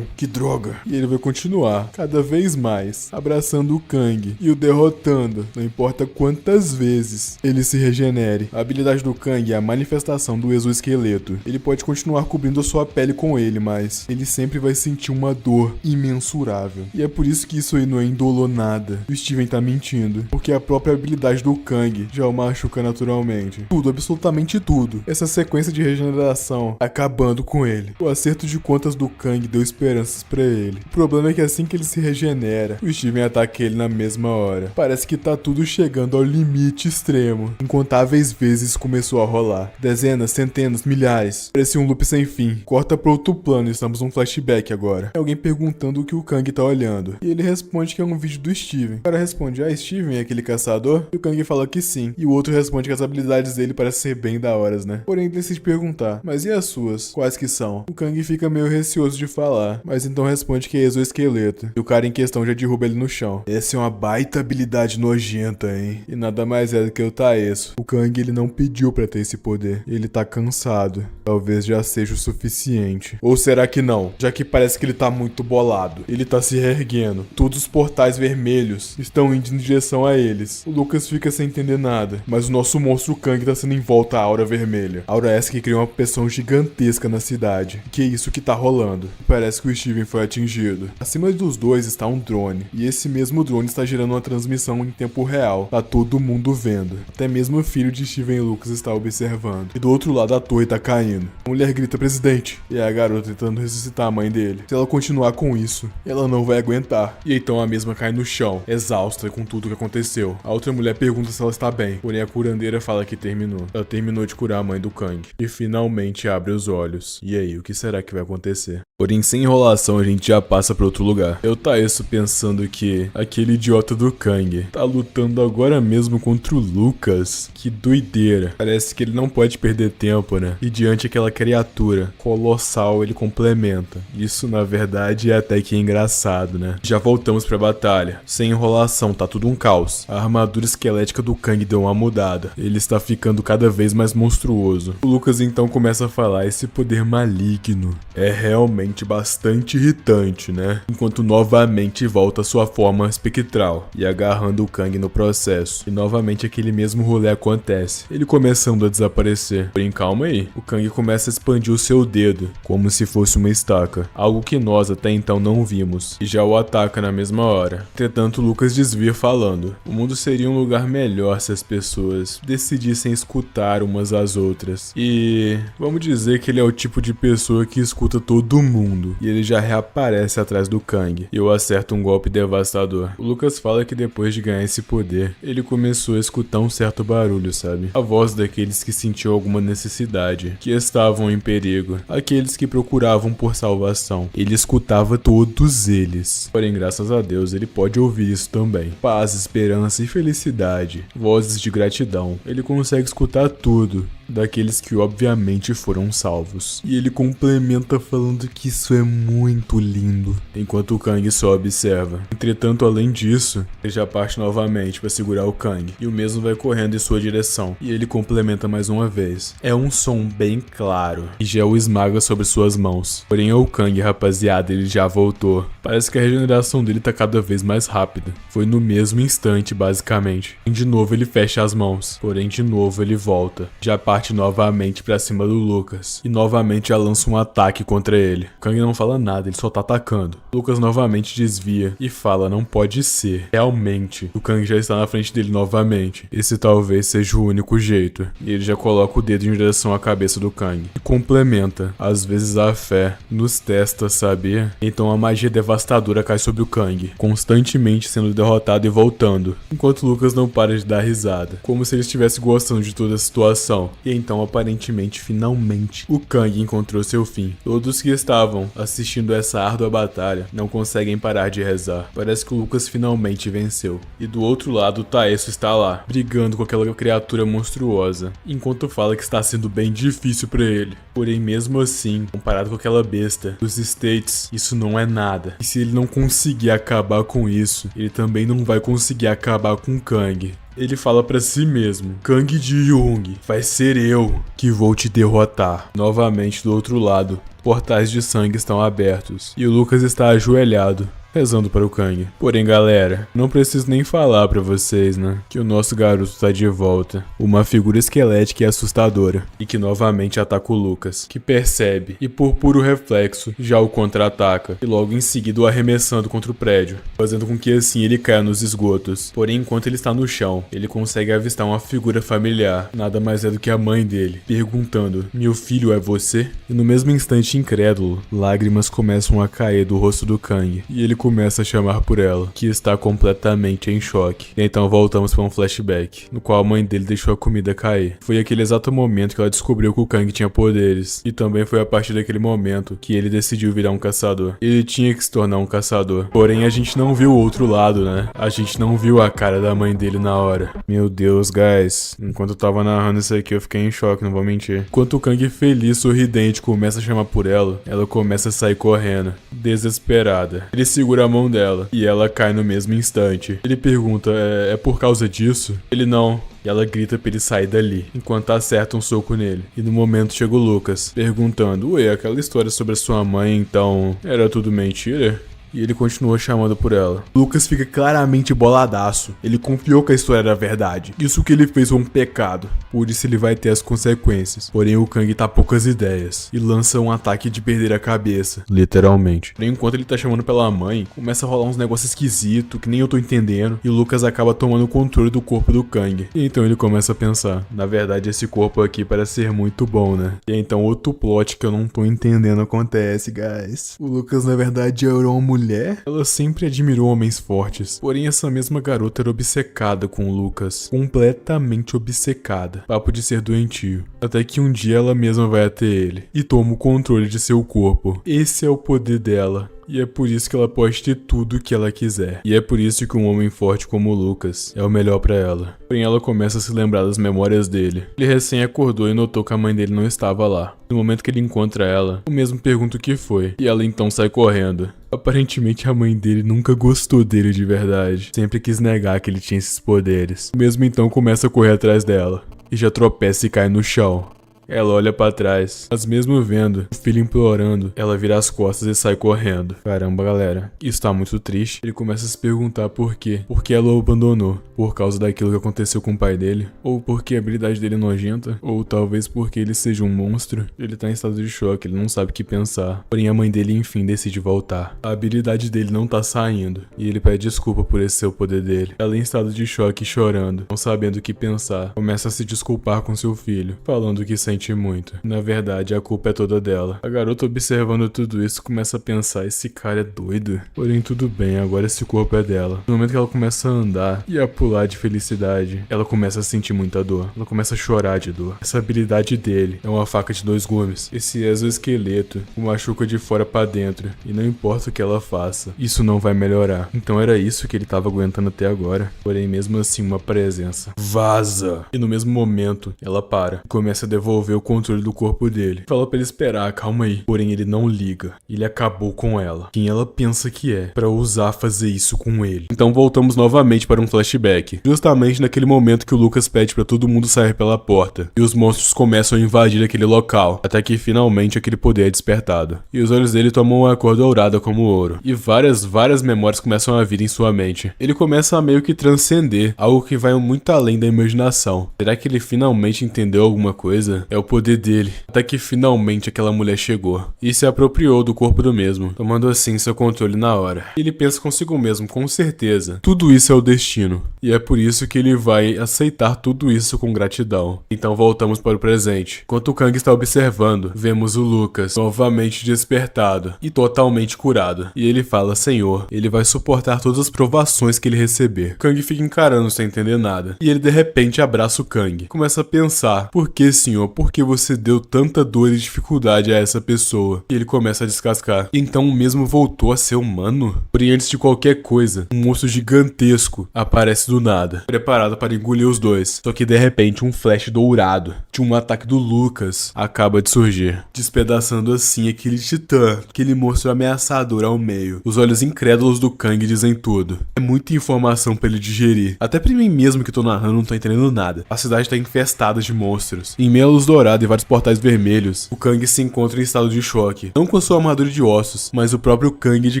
que droga. E ele vai continuar, cada vez mais, abraçando o Kang e o derrotando, não importa quantas vezes ele se regenere. A habilidade do Kang é a manifestação do exoesqueleto. Ele pode continuar cobrindo a sua pele com ele, mas ele sempre vai sentir uma dor imensurável. E é por isso que isso aí não é indolor nada. O Steven tá mentindo, porque a própria habilidade do Kang já o machuca naturalmente. Tudo, absolutamente tudo. Essa sequência de regeneração acabando com ele. O acerto de contas do Kang deu esperanças pra ele. O problema é que assim que ele se regenera, o Steven ataca ele na mesma hora. Parece que tá tudo chegando ao limite extremo. Incontáveis vezes começou a rolar. Dezenas, centenas, milhares. Parecia um loop sem fim. Corta pro outro plano e estamos num flashback agora. É alguém perguntando o que o Kang tá olhando. E ele responde que é um vídeo do Steven. O cara responde: ah, Steven é aquele caçador? E o Kang fala que sim. E o outro responde que as habilidades dele parecem ser bem da horas, né? Porém, decide perguntar: mas e as suas? Quais que são? O Kang fica meio receoso de falar, mas então responde que é exoesqueleto. E o cara em questão já derruba ele no chão. Essa é uma baita habilidade nojenta, hein? E nada mais é do que o Taeso. O Kang, ele não pediu pra ter esse poder. Ele tá cansado. Talvez já seja o suficiente. Ou será que não? Já que parece que ele tá muito bolado. Ele tá se reerguendo. Todos os portais vermelhos estão indo em direção a eles. O Lucas fica sem entender nada. Mas o nosso monstro Kang tá sendo envolto à aura vermelha. Aura essa que cria uma pressão gigantesca na cidade. Que é isso que tá rolando? Parece que o Steven foi atingido. Acima dos dois está um drone. E esse mesmo drone está gerando uma transmissão em tempo real. Tá todo mundo vendo. Até mesmo o filho de Steven Lucas está observando. E do outro lado a torre tá caindo. A mulher grita: presidente. E é a garota tentando ressuscitar a mãe dele. Se ela continuar com isso, ela não vai aguentar. E então a mesma cai no chão, exausta com tudo que aconteceu. A outra mulher pergunta se ela está bem. Porém a curandeira fala que terminou. Ela terminou de curar a mãe do Kang. E finalmente abre os olhos. E aí, o que será que vai acontecer? Porém, sem enrolação, a gente já passa pra outro lugar. Eu Taeso pensando que aquele idiota do Kang tá lutando agora mesmo contra o Lucas. Que doideira. Parece que ele não pode perder tempo, né? E diante daquela criatura colossal, ele complementa. Isso, na verdade, é até que engraçado, né? Já voltamos pra batalha. Sem enrolação, tá tudo um caos. A armadura esquelética do Kang deu uma mudada. Ele está ficando cada vez mais monstruoso. O Lucas então começa a falar: esse poder maligno é realmente bastante irritante, né? Enquanto novamente volta à sua forma espectral e agarrando o Kang no processo. E novamente aquele mesmo rolê acontece, ele começando a desaparecer. Porém, calma aí, o Kang começa a expandir o seu dedo, como se fosse uma estaca, algo que nós até então não vimos, e já o ataca na mesma hora. Entretanto, Lucas desvia falando: o mundo seria um lugar melhor se as pessoas decidissem escutar umas às outras. E vamos dizer que ele é o tipo de pessoa que escuta todo mundo. E ele já reaparece atrás do Kang. E eu acerto um golpe devastador. O Lucas fala que depois de ganhar esse poder, ele começou a escutar um certo barulho, sabe? A voz daqueles que sentiam alguma necessidade, que estavam em perigo, aqueles que procuravam por salvação. Ele escutava todos eles. Porém, graças a Deus, ele pode ouvir isso também. Paz, esperança e felicidade. Vozes de gratidão. Ele consegue escutar tudo daqueles que obviamente foram salvos. E ele complementa falando que isso é muito lindo, enquanto o Kang só observa. Entretanto, além disso, ele já parte novamente para segurar o Kang, e o mesmo vai correndo em sua direção. E ele complementa mais uma vez: é um som bem claro, e já o esmaga sobre suas mãos. Porém, o Kang, rapaziada, ele já voltou. Parece que a regeneração dele tá cada vez mais rápida. Foi no mesmo instante, basicamente. E de novo ele fecha as mãos, porém de novo ele volta. Já parte novamente pra cima do Lucas, e novamente ela lança um ataque contra ele. O Kang não fala nada, ele só tá atacando. Lucas novamente desvia e fala: não pode ser. Realmente, o Kang já está na frente dele novamente. Esse talvez seja o único jeito. E ele já coloca o dedo em direção à cabeça do Kang. E complementa: às vezes a fé nos testa, sabia? Então a magia devastadora cai sobre o Kang, constantemente sendo derrotado e voltando. Enquanto Lucas não para de dar risada, como se ele estivesse gostando de toda a situação. E então, aparentemente, finalmente, o Kang encontrou seu fim. Todos que estavam assistindo essa árdua batalha não conseguem parar de rezar. Parece que o Lucas finalmente venceu. E do outro lado, o Taeso está lá, brigando com aquela criatura monstruosa, enquanto fala que está sendo bem difícil pra ele. Porém, mesmo assim, comparado com aquela besta dos States, isso não é nada. E se ele não conseguir acabar com isso, ele também não vai conseguir acabar com o Kang. Ele fala pra si mesmo: Kang Ji-young, vai ser eu que vou te derrotar. Novamente do outro lado, portais de sangue estão abertos e o Lucas está ajoelhado, rezando para o Kang. Porém, galera, não preciso nem falar pra vocês, né, que o nosso garoto tá de volta. Uma figura esquelética e assustadora, e que novamente ataca o Lucas, que percebe e por puro reflexo já o contra-ataca, e logo em seguida o arremessando contra o prédio, fazendo com que assim ele caia nos esgotos. Porém, enquanto ele está no chão, ele consegue avistar uma figura familiar, nada mais é do que a mãe dele, perguntando: meu filho é você? E no mesmo instante incrédulo, lágrimas começam a cair do rosto do Kang, e ele começa a chamar por ela, que está completamente em choque. E então voltamos para um flashback, no qual a mãe dele deixou a comida cair. Foi aquele exato momento que ela descobriu que o Kang tinha poderes, e também foi a partir daquele momento que ele decidiu virar um caçador. Ele tinha que se tornar um caçador. Porém, a gente não viu o outro lado, né? A gente não viu a cara da mãe dele na hora. Meu Deus, guys. Enquanto eu tava narrando isso aqui, eu fiquei em choque, não vou mentir. Enquanto o Kang feliz, sorridente, começa a chamar por ela, ela começa a sair correndo, desesperada. Ele segura a mão dela, e ela cai no mesmo instante. Ele pergunta: é por causa disso? Ele não. E ela grita pra ele sair dali, enquanto acerta um soco nele. E no momento chega o Lucas, perguntando: ué, aquela história sobre a sua mãe, então, era tudo mentira? E ele continua chamando por ela. Lucas fica claramente boladaço. Ele confiou que a história era verdade. Isso que ele fez foi um pecado. Por isso ele vai ter as consequências. Porém o Kang tá poucas ideias. E lança um ataque de perder a cabeça. Literalmente. Porém, enquanto ele tá chamando pela mãe, começa a rolar uns negócios esquisitos que nem eu tô entendendo. E o Lucas acaba tomando o controle do corpo do Kang. E então ele começa a pensar. Na verdade esse corpo aqui parece ser muito bom, né? E então outro plot que eu não tô entendendo acontece, guys. O Lucas na verdade era uma mulher. Ela sempre admirou homens fortes. Porém essa mesma garota era obcecada com o Lucas. Completamente obcecada. Papo de ser doentio. Até que um dia ela mesma vai até ele. E toma o controle de seu corpo. Esse é o poder dela. E é por isso que ela pode ter tudo o que ela quiser. E é por isso que um homem forte como o Lucas é o melhor pra ela. Porém ela começa a se lembrar das memórias dele. Ele recém acordou e notou que a mãe dele não estava lá. No momento que ele encontra ela, o mesmo pergunta o que foi. E ela então sai correndo. Aparentemente a mãe dele nunca gostou dele de verdade. Sempre quis negar que ele tinha esses poderes. O mesmo então começa a correr atrás dela. E já tropeça e cai no chão. Ela olha pra trás, mas mesmo vendo o filho implorando, ela vira as costas e sai correndo. Caramba, galera, isso tá muito triste. Ele começa a se perguntar por quê. Por que ela o abandonou? Por causa daquilo que aconteceu com o pai dele? Ou porque a habilidade dele é nojenta? Ou talvez porque ele seja um monstro? Ele tá em estado de choque, ele não sabe o que pensar. Porém a mãe dele enfim decide voltar. A habilidade dele não tá saindo, e ele pede desculpa por esse ser o poder dele. Ela em estado de choque e chorando, não sabendo o que pensar, começa a se desculpar com seu filho, falando que sente muito. Na verdade, a culpa é toda dela. A garota observando tudo isso começa a pensar, esse cara é doido. Porém, tudo bem, agora esse corpo é dela. No momento que ela começa a andar e a pular de felicidade, ela começa a sentir muita dor. Ela começa a chorar de dor. Essa habilidade dele é uma faca de 2 gumes. Esse exoesqueleto o machuca de fora pra dentro. E não importa o que ela faça, isso não vai melhorar. Então era isso que ele tava aguentando até agora. Porém, mesmo assim, uma presença. Vaza! E no mesmo momento, ela para e começa a devolver o controle do corpo dele. Fala pra ele esperar, calma aí. Porém ele não liga. Ele acabou com ela. Quem ela pensa que é pra ousar fazer isso com ele. Então voltamos novamente para um flashback. Justamente naquele momento que o Lucas pede pra todo mundo sair pela porta. E os monstros começam a invadir aquele local. Até que finalmente aquele poder é despertado. E os olhos dele tomam uma cor dourada como ouro. E várias memórias começam a vir em sua mente. Ele começa a meio que transcender. Algo que vai muito além da imaginação. Será que ele finalmente entendeu alguma coisa? É o poder dele, até que finalmente aquela mulher chegou e se apropriou do corpo do mesmo, tomando assim seu controle na hora. Ele pensa consigo mesmo, com certeza, tudo isso é o destino, e é por isso que ele vai aceitar tudo isso com gratidão. Então voltamos para o presente. Enquanto o Kang está observando, vemos o Lucas novamente despertado e totalmente curado, e ele fala, Senhor, ele vai suportar todas as provações que ele receber. O Kang fica encarando sem entender nada, e ele de repente abraça o Kang. Começa a pensar, por que, Senhor, por que você deu tanta dor e dificuldade a essa pessoa? E ele começa a descascar. Então o mesmo voltou a ser humano? Porém, antes de qualquer coisa, um monstro gigantesco aparece do nada, preparado para engolir os dois. Só que de repente um flash dourado de um ataque do Lucas acaba de surgir, despedaçando assim aquele titã, aquele monstro ameaçador ao meio. Os olhos incrédulos do Kang dizem tudo. É muita informação para ele digerir. Até pra mim mesmo que tô narrando não tô entendendo nada. A cidade tá infestada de monstros. Em meio à luz dourada e vários portais vermelhos, o Kang se encontra em estado de choque. Não com sua armadura de ossos, mas o próprio Kang de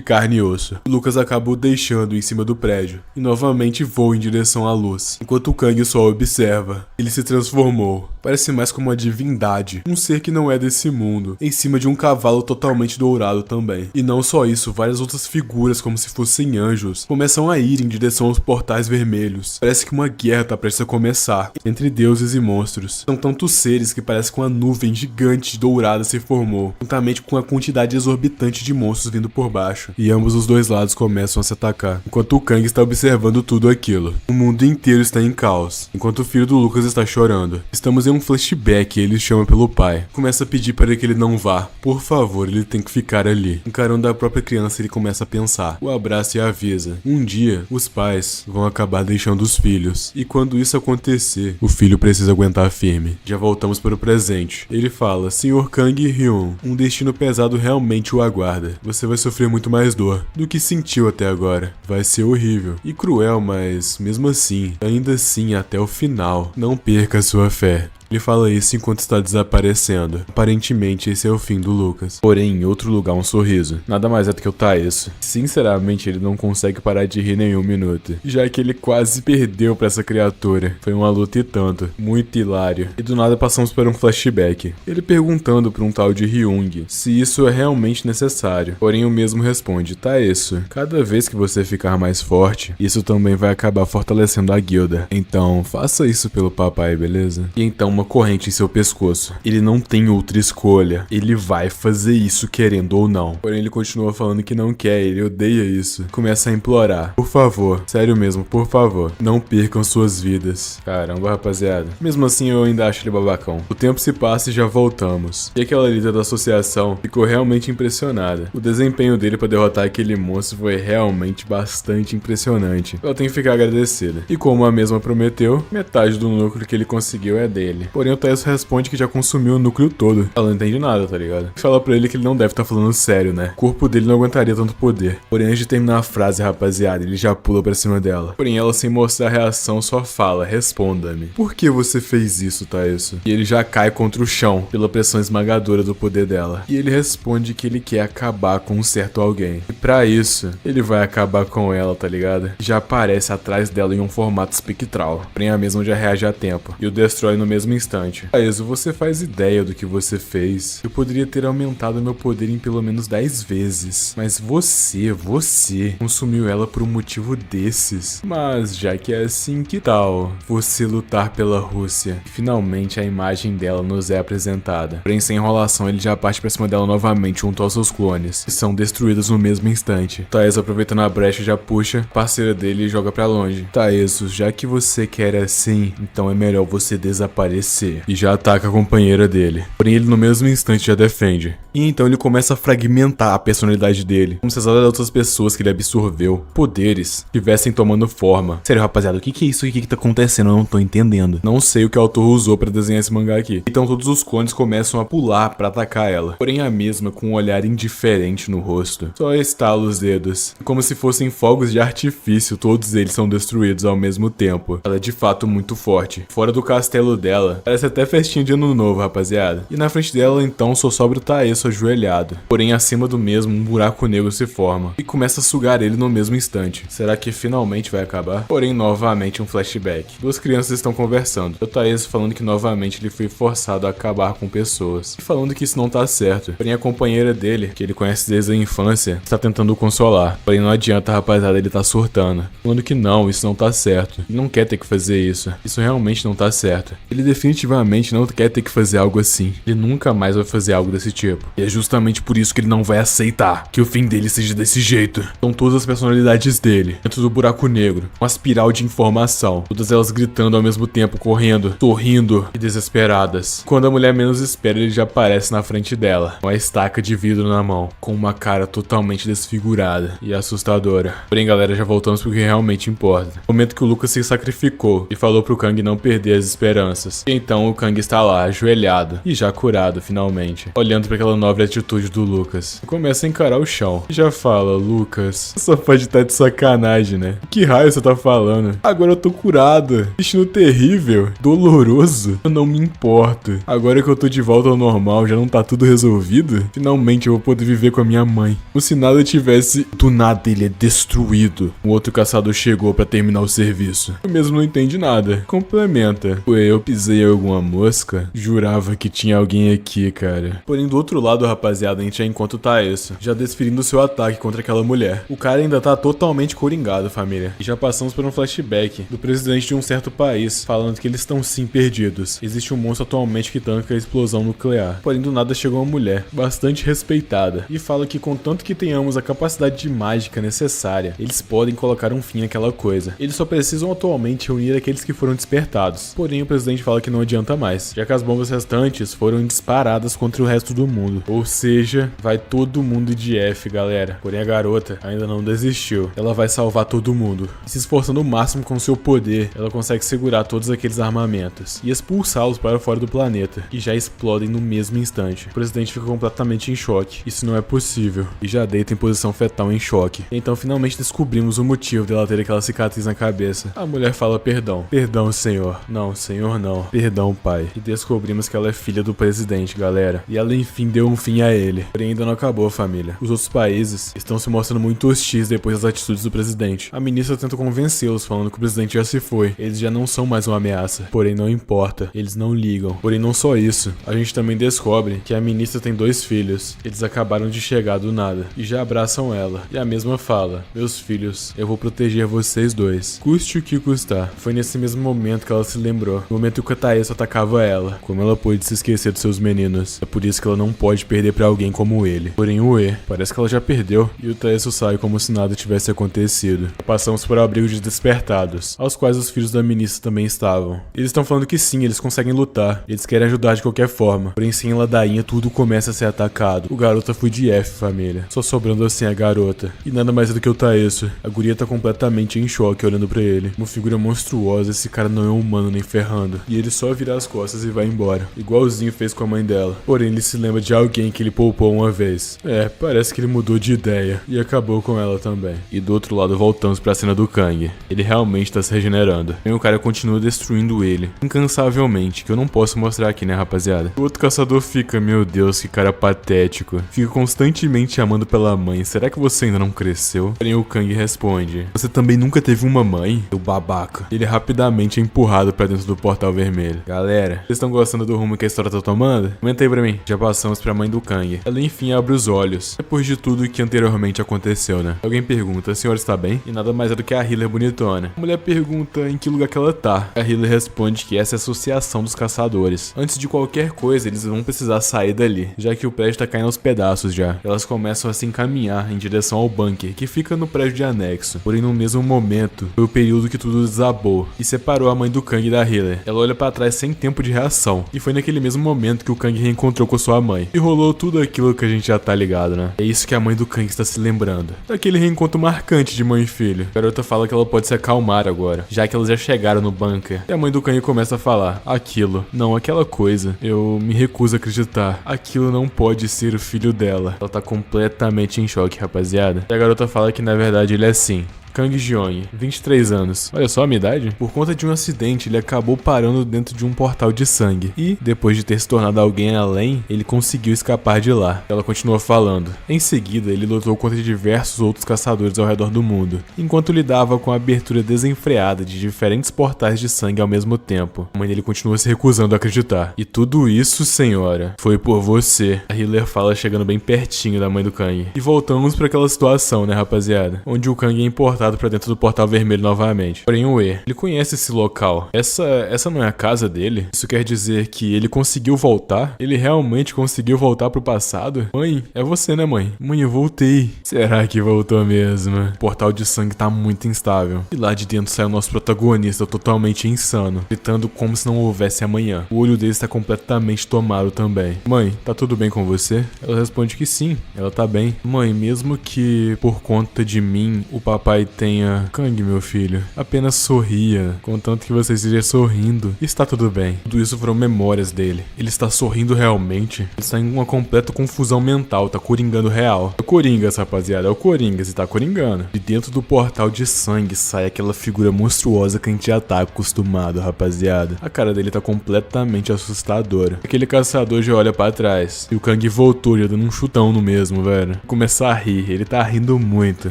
carne e osso. O Lucas acaba o deixando em cima do prédio e novamente voa em direção à luz. Enquanto o Kang só observa, ele se transformou. Parece mais como uma divindade, um ser que não é desse mundo, em cima de um cavalo totalmente dourado também. E não só isso, várias outras figuras como se fossem anjos começam a ir em direção aos portais vermelhos. Parece que uma guerra tá prestes a começar entre deuses e monstros. São tantos seres que parece que uma nuvem gigante dourada se formou, juntamente com a quantidade exorbitante de monstros vindo por baixo. E ambos os dois lados começam a se atacar, enquanto o Kang está observando tudo aquilo. O mundo inteiro está em caos, enquanto o filho do Lucas está chorando. Estamos em um flashback e ele chama pelo pai. Começa a pedir para que ele não vá. Por favor, ele tem que ficar ali. Encarando a própria criança, ele começa a pensar. O abraça e avisa. Um dia, os pais vão acabar deixando os filhos. E quando isso acontecer, o filho precisa aguentar firme. Já voltamos para o presente. Ele fala, Sr. Kang Hyun, um destino pesado realmente o aguarda. Você vai sofrer muito mais dor do que sentiu até agora. Vai ser horrível e cruel, mas mesmo assim, ainda assim até o final, não perca sua fé. Ele fala isso enquanto está desaparecendo. Aparentemente esse é o fim do Lucas. Porém, em outro lugar um sorriso. Nada mais é do que o Taesso. Sinceramente, ele não consegue parar de rir nem um minuto, já que ele quase perdeu pra essa criatura. Foi uma luta e tanto. Muito hilário. E do nada passamos por um flashback. Ele perguntando pra um tal de Hyung se isso é realmente necessário. Porém, o mesmo responde: Taesso, cada vez que você ficar mais forte, isso também vai acabar fortalecendo a guilda. Então, faça isso pelo papai, beleza? E então uma corrente em seu pescoço. Ele não tem outra escolha. Ele vai fazer isso querendo ou não. Porém, ele continua falando que não quer, ele odeia isso. Começa a implorar: por favor, sério mesmo, por favor, não percam suas vidas. Caramba, rapaziada. Mesmo assim, eu ainda acho ele babacão. O tempo se passa e já voltamos. E aquela líder da associação ficou realmente impressionada. O desempenho dele pra derrotar aquele monstro foi realmente bastante impressionante. Ela tem que ficar agradecida. E como a mesma prometeu, metade do núcleo que ele conseguiu é dele. Porém, o Taesso responde que já consumiu o núcleo todo. Ela não entende nada, tá ligado? Fala pra ele que ele não deve estar falando sério, né? O corpo dele não aguentaria tanto poder. Porém, antes de terminar a frase, rapaziada, ele já pula pra cima dela. Porém, ela, sem mostrar a reação, só fala: responda-me. Por que você fez isso, Taesso? E ele já cai contra o chão, pela pressão esmagadora do poder dela. E ele responde que ele quer acabar com um certo alguém. E pra isso, ele vai acabar com ela, tá ligado? Já aparece atrás dela em um formato espectral. Porém, a mesma já reage a tempo e o destrói no mesmo instante. Taesso, você faz ideia do que você fez? Eu poderia ter aumentado meu poder em pelo menos 10 vezes. Mas você consumiu ela por um motivo desses. Mas já que é assim, que tal você lutar pela Rússia? E finalmente a imagem dela nos é apresentada. Porém, sem enrolação, ele já parte pra cima dela novamente junto aos seus clones, que são destruídos no mesmo instante. Taesso, aproveitando a brecha, já puxa a parceira dele e joga pra longe. Taesso, já que você quer assim, então é melhor você desaparecer. E já ataca a companheira dele. Porém, ele no mesmo instante já defende. E então ele começa a fragmentar a personalidade dele, como se as outras pessoas que ele absorveu, poderes, estivessem tomando forma. Sério, rapaziada, o que é isso? O que tá acontecendo? Eu não tô entendendo. Não sei o que o autor usou pra desenhar esse mangá aqui. Então todos os clones começam a pular pra atacar ela. Porém, a mesma com um olhar indiferente no rosto. Só estala os dedos. Como se fossem fogos de artifício, todos eles são destruídos ao mesmo tempo. Ela é de fato muito forte. Fora do castelo dela, parece até festinha de ano novo, rapaziada. E na frente dela, então, só sobra o Taesso ajoelhado. Porém, acima do mesmo, um buraco negro se forma e começa a sugar ele no mesmo instante. Será que finalmente vai acabar? Porém, novamente um flashback. Duas crianças estão conversando. O Taesso falando que novamente ele foi forçado a acabar com pessoas. E falando que isso não tá certo. Porém, a companheira dele, que ele conhece desde a infância, está tentando o consolar. Porém, não adianta, rapaziada, ele tá surtando. Falando que não, isso não tá certo. Ele não quer ter que fazer isso. Isso realmente não tá certo. Ele definitivamente não quer ter que fazer algo assim. Ele nunca mais vai fazer algo desse tipo. E é justamente por isso que ele não vai aceitar que o fim dele seja desse jeito. São todas as personalidades dele, dentro do buraco negro. Uma espiral de informação. Todas elas gritando ao mesmo tempo, correndo, sorrindo e desesperadas. Quando a mulher menos espera, ele já aparece na frente dela, com a estaca de vidro na mão, com uma cara totalmente desfigurada e assustadora. Porém, galera, já voltamos pro que realmente importa. No momento que o Lucas se sacrificou e falou pro Kang não perder as esperanças. E então o Kang está lá, ajoelhado e já curado finalmente, olhando para aquela nobre atitude do Lucas. E começa a encarar o chão. E já fala: Lucas, só pode estar de sacanagem, né? Que raio você tá falando? Agora eu tô curado. Destino terrível, doloroso. Eu não me importo. Agora que eu tô de volta ao normal, já não tá tudo resolvido? Finalmente eu vou poder viver com a minha mãe. Como se nada tivesse... Do nada ele é destruído. O outro caçador chegou pra terminar o serviço. Eu mesmo não entendi nada. Complementa. Ué, eu pisei em alguma mosca? Jurava que tinha alguém aqui, cara. Porém, do outro lado, rapaziada, a gente já encontra o Taesso, já desferindo seu ataque contra aquela mulher. O cara ainda tá totalmente coringado, família. E já passamos por um flashback do presidente de um certo país, falando que eles estão sim perdidos. Existe um monstro atualmente que tanca a explosão nuclear. Porém, do nada chegou uma mulher, bastante respeitada, e fala que contanto que tenhamos a capacidade de mágica necessária, eles podem colocar um fim àquela coisa. Eles só precisam atualmente reunir aqueles que foram despertados. Porém, o presidente fala que não adianta mais, já que as bombas restantes foram disparadas contra o resto do mundo. Ou seja, vai todo mundo de F, galera. Porém, a garota ainda não desistiu. Ela vai salvar todo mundo. E se esforçando o máximo com seu poder, ela consegue segurar todos aqueles armamentos e expulsá-los para fora do planeta, que já explodem no mesmo instante. O presidente fica completamente em choque. Isso não é possível. E já deita em posição fetal em choque. Então, finalmente descobrimos o motivo dela ter aquela cicatriz na cabeça. A mulher fala: perdão. Perdão, senhor. Não, senhor, não. Perdão, pai. E descobrimos que ela é filha do presidente, galera. E ela enfim deu um fim a ele. Porém ainda não acabou, família. Os outros países estão se mostrando muito hostis depois das atitudes do presidente. A ministra tenta convencê-los, falando que o presidente já se foi. Eles já não são mais uma ameaça. Porém não importa. Eles não ligam. Porém não só isso. A gente também descobre que a ministra tem 2 filhos. Eles acabaram de chegar do nada. E já abraçam ela. E a mesma fala: meus filhos, eu vou proteger vocês 2. Custe o que custar. Foi nesse mesmo momento que ela se lembrou. No momento que o Taeso atacava ela. Como ela pôde se esquecer dos seus meninos. É por isso que ela não pode perder pra alguém como ele. Porém o E, parece que ela já perdeu. E o Taeso sai como se nada tivesse acontecido. Passamos para o abrigo de despertados, aos quais os filhos da ministra também estavam. Eles estão falando que sim, eles conseguem lutar. Eles querem ajudar de qualquer forma. Porém sem ladainha tudo começa a ser atacado. O garota foi de F, família. Só sobrando assim a garota. E nada mais é do que o Taeso. A guria tá completamente em choque olhando pra ele. Uma figura monstruosa, esse cara não é humano nem ferrando. E ele só vira as costas e vai embora. Igualzinho fez com a mãe dela. Porém ele se lembra de alguém que ele poupou uma vez. Parece que ele mudou de ideia. E acabou com ela também. E do outro lado voltamos pra cena do Kang. Ele realmente tá se regenerando. E o cara continua destruindo ele. Incansavelmente. Que eu não posso mostrar aqui, né, rapaziada? O outro caçador fica: meu Deus, que cara patético. Fica constantemente amando pela mãe. Será que você ainda não cresceu? Porém o Kang responde: você também nunca teve uma mãe? Seu babaca. Ele rapidamente é empurrado pra dentro do portal vermelho. Galera, vocês estão gostando do rumo que a história tá tomando? Comenta aí pra mim. Já passamos pra mãe do Kang. Ela enfim abre os olhos. Depois de tudo que anteriormente aconteceu, né? Alguém pergunta: a senhora está bem? E nada mais é do que a Healer bonitona. A mulher pergunta em que lugar que ela tá. A Healer responde que essa é a associação dos caçadores. Antes de qualquer coisa, eles vão precisar sair dali, já que o prédio tá caindo aos pedaços já. Elas começam a se encaminhar em direção ao bunker, que fica no prédio de anexo. Porém, no mesmo momento, foi o período que tudo desabou e separou a mãe do Kang da Healer. Ela olha pra trás sem tempo de reação. E foi naquele mesmo momento que o Kang reencontrou com sua mãe. E rolou tudo aquilo que a gente já tá ligado, né? É isso que a mãe do Kang está se lembrando. Daquele reencontro marcante de mãe e filho. A garota fala que ela pode se acalmar agora, já que elas já chegaram no bunker. E a mãe do Kang começa a falar: aquilo, não aquela coisa. Eu me recuso a acreditar. Aquilo não pode ser o filho dela. Ela tá completamente em choque, rapaziada. E a garota fala que na verdade ele é sim. Kang Jeong, 23 anos. Olha só a minha idade. Por conta de um acidente, ele acabou parando dentro de um portal de sangue. E, depois de ter se tornado alguém além, ele conseguiu escapar de lá. Ela continua falando. Em seguida, ele lutou contra diversos outros caçadores ao redor do mundo, enquanto lidava com a abertura desenfreada de diferentes portais de sangue ao mesmo tempo. A mãe dele continua se recusando a acreditar. E tudo isso, senhora, foi por você. A Healer fala chegando bem pertinho da mãe do Kang. E voltamos para aquela situação, né, rapaziada? Onde o Kang é importado pra dentro do portal vermelho novamente. Porém o E, ele conhece esse local. Essa não é a casa dele? Isso quer dizer que ele conseguiu voltar? Ele realmente conseguiu voltar pro passado? Mãe, é você, né, mãe? Mãe, eu voltei. Será que voltou mesmo? O portal de sangue tá muito instável. E lá de dentro sai o nosso protagonista totalmente insano, gritando como se não houvesse amanhã. O olho dele está completamente tomado também. Mãe, tá tudo bem com você? Ela responde que sim, ela tá bem. Mãe, mesmo que por conta de mim o papai tenha... Kang, meu filho, apenas sorria, contanto que você esteja sorrindo. Está tudo bem. Tudo isso foram memórias dele. Ele está sorrindo realmente? Ele está em uma completa confusão mental, tá coringando real. É o Coringas, rapaziada, é o Coringas e tá coringando. De dentro do portal de sangue sai aquela figura monstruosa que a gente já tá acostumado, rapaziada. A cara dele tá completamente assustadora. Aquele caçador já olha pra trás. E o Kang voltou, já dando um chutão no mesmo, velho. Começar a rir, ele tá rindo muito,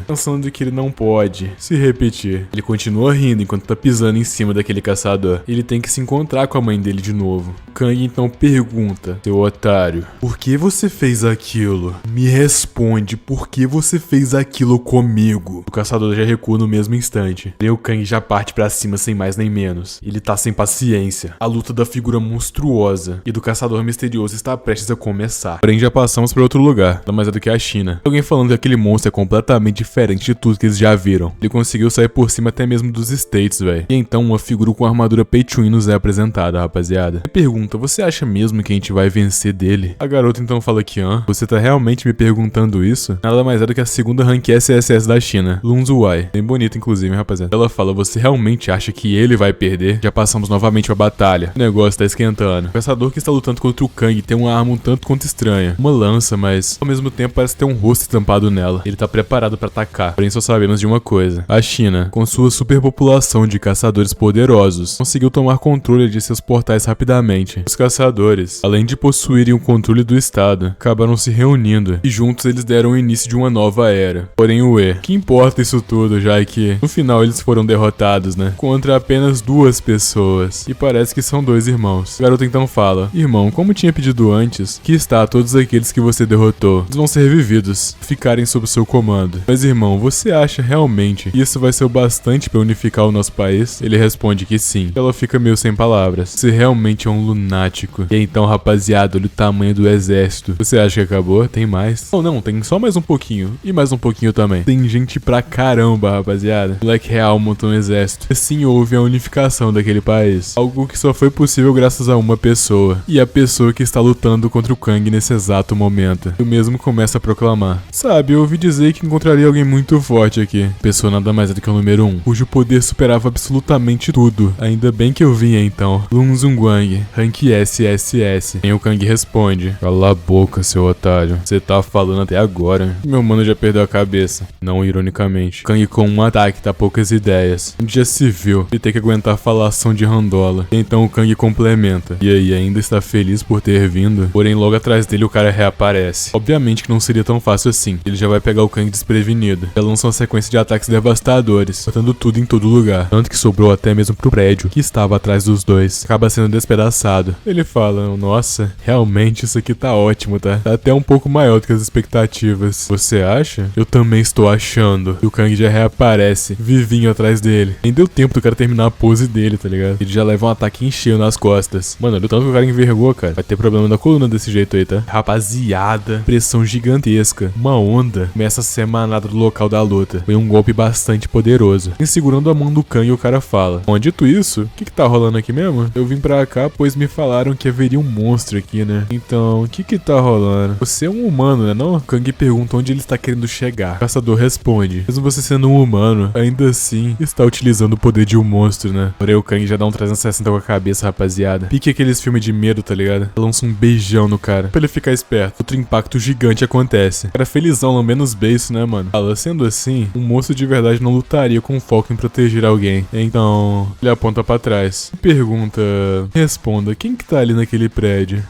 pensando que ele não pode se repetir. Ele continua rindo enquanto tá pisando em cima daquele caçador. Ele tem que se encontrar com a mãe dele de novo. Kang então pergunta: seu otário, por que você fez aquilo? Me responde, por que você fez aquilo comigo? O caçador já recua no mesmo instante. E o Kang já parte pra cima sem mais nem menos. Ele tá sem paciência. A luta da figura monstruosa e do caçador misterioso está prestes a começar. Porém já passamos pra outro lugar, nada mais é do que a China. Alguém falando que aquele monstro é completamente diferente de tudo que eles já viram. Ele conseguiu sair por cima até mesmo dos States, velho. E então uma figura com armadura pay to win nos é apresentada, rapaziada. Ele pergunta: você acha mesmo que a gente vai vencer dele? A garota então fala que, você tá realmente me perguntando isso? Nada mais é do que a segunda rank SSS da China, Lun Zuai. Bem bonita inclusive, hein, rapaziada. Ela fala: você realmente acha que ele vai perder? Já passamos novamente pra batalha. O negócio tá esquentando. O caçador que está lutando contra o Kang tem uma arma um tanto quanto estranha. Uma lança, mas ao mesmo tempo parece ter um rosto estampado nela. Ele tá preparado pra atacar. Porém só sabemos de uma coisa. A China, com sua superpopulação de caçadores poderosos, conseguiu tomar controle de seus portais rapidamente. Os caçadores, além de possuírem o controle do estado, acabaram se reunindo e juntos eles deram o início de uma nova era. Porém que importa isso tudo, já que no final eles foram derrotados, né? Contra apenas 2 pessoas. E parece que são 2 irmãos. O garoto então fala: irmão, como tinha pedido antes, que está todos aqueles que você derrotou. Eles vão ser revividos, ficarem sob seu comando. Mas irmão, você acha realmente que isso vai ser o bastante para unificar o nosso país? Ele responde que sim. Ela fica meio sem palavras. Você realmente é um lunático. E então, rapaziada, olha o tamanho do exército. Você acha que acabou? Tem mais? Não, tem só mais um pouquinho. E mais um pouquinho também. Tem gente pra caramba, rapaziada. Black Real montou um exército. Assim houve a unificação daquele país. Algo que só foi possível graças a uma pessoa. E a pessoa que está lutando contra o Kang nesse exato momento. O mesmo começa a proclamar: sabe, eu ouvi dizer que encontraria alguém muito forte aqui. Pessoa nada mais é do que o número 1, cujo poder superava absolutamente tudo. Ainda bem que eu vim então. Lun Zunguang, rank SSS. E o Kang responde: cala a boca, seu otário. Você tá falando até agora. Meu mano já perdeu a cabeça. Não ironicamente. Kang com um ataque tá poucas ideias. Um dia se viu e ter que aguentar a falação de Randola. E então o Kang complementa: e aí, ainda está feliz por ter vindo? Porém logo atrás dele o cara reaparece. Obviamente que não seria tão fácil assim. Ele já vai pegar o Kang desprevenido. Ela lança uma sequência de ataques devastadores, botando tudo em todo lugar. Tanto que sobrou até mesmo pro prédio que estava atrás dos dois. Acaba sendo despedaçado. Ele fala: nossa, realmente isso aqui tá ótimo, tá? Tá até um pouco maior do que as expectativas. Você acha? Eu também estou achando. E o Kang já reaparece, vivinho atrás dele. Nem deu tempo do cara terminar a pose dele, tá ligado? Ele já leva um ataque em cheio nas costas. Mano, olha o tanto que o cara envergou, cara. Vai ter problema na coluna desse jeito aí, tá? Rapaziada, pressão gigantesca. Uma onda começa a ser emanada do local da luta. Foi um golpe bastante poderoso. E segurando a mão do Kang, o cara fala: bom, dito isso, o que tá rolando aqui mesmo? Eu vim pra cá pois me falaram que haveria um monstro aqui, né? Então, o que tá rolando? Você é um humano, né não? O Kang pergunta onde ele está querendo chegar. O caçador responde: mesmo você sendo um humano, ainda assim está utilizando o poder de um monstro, né? Porém o Kang já dá um 360 com a cabeça, rapaziada. Pique aqueles filmes de medo, tá ligado? Lança um beijão no cara pra ele ficar esperto. Outro impacto gigante acontece. Cara felizão, lambendo os beiços, né, mano? Fala, sendo assim, um monstro de verdade não lutaria com foco em proteger alguém. Então, ele aponta pra trás e pergunta: responda, quem que tá ali naquele prédio?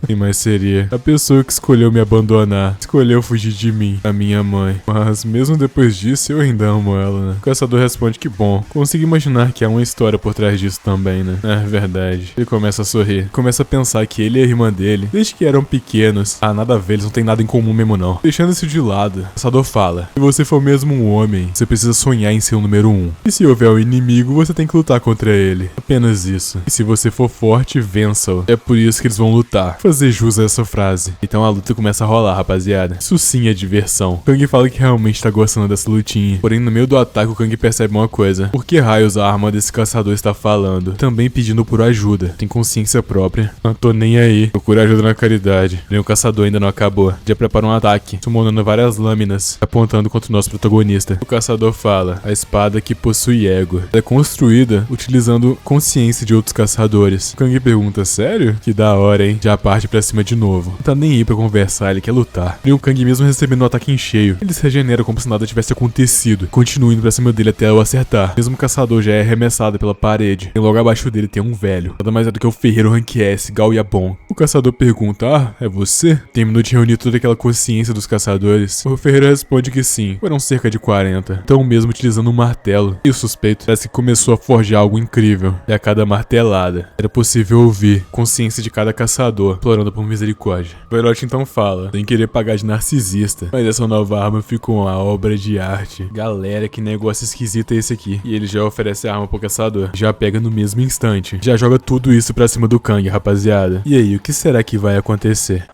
Quem mais seria? A pessoa que escolheu me abandonar, escolheu fugir de mim, a minha mãe. Mas mesmo depois disso, eu ainda amo ela, né? O caçador responde que bom, consigo imaginar que há uma história por trás disso também, né? É verdade. Ele começa a sorrir, começa a pensar que ele e a irmã dele, desde que eram pequenos, nada a ver, eles não têm nada em comum mesmo não. Deixando isso de lado, o caçador fala: se você for mesmo um homem, você precisa sonhar em ser o número 1. E se houver um inimigo, você tem que lutar contra ele. Apenas isso. E se você for forte, vença-o. É por isso que eles vão lutar. Fazer jus a essa frase. Então a luta começa a rolar, rapaziada. Isso sim é diversão. O Kang fala que realmente tá gostando dessa lutinha. Porém, no meio do ataque, o Kang percebe uma coisa: por que raios a arma desse caçador está falando? Também pedindo por ajuda. Tem consciência própria. Não tô nem aí. Procura ajuda na caridade. Nem o caçador ainda não acabou. Já prepara um ataque, summonando várias lâminas, apontando contra o nosso protagonista. O caçador fala: a espada que possui ego. Ela é construída utilizando consciência de outros caçadores. O Kang pergunta: sério? Que da hora, hein? Já parte pra cima de novo. Não tá nem aí pra conversar, ele quer lutar. E o Kang, mesmo recebendo o ataque em cheio, ele se regenera como se nada tivesse acontecido. Continua indo pra cima dele até o acertar. Mesmo o caçador já é arremessado pela parede. E logo abaixo dele tem um velho. Nada mais é do que o ferreiro Rank S, Gal Yabon. O caçador pergunta: ah, é você? Terminou de reunir toda aquela consciência dos caçadores. O ferreiro responde que sim. Foram cerca de 40. Então mesmo utilizando um martelo. E o suspeito parece que começou a forjar algo incrível. E a cada martelada, era possível ouvir consciência de cada caçador, implorando por misericórdia. O Velote então fala, sem querer pagar de narcisista, mas essa nova arma ficou uma obra de arte. Galera, que negócio esquisito é esse aqui. E ele já oferece a arma pro caçador. Já pega no mesmo instante. Já joga tudo isso pra cima do Kang, rapaziada. E aí, o que será que vai acontecer?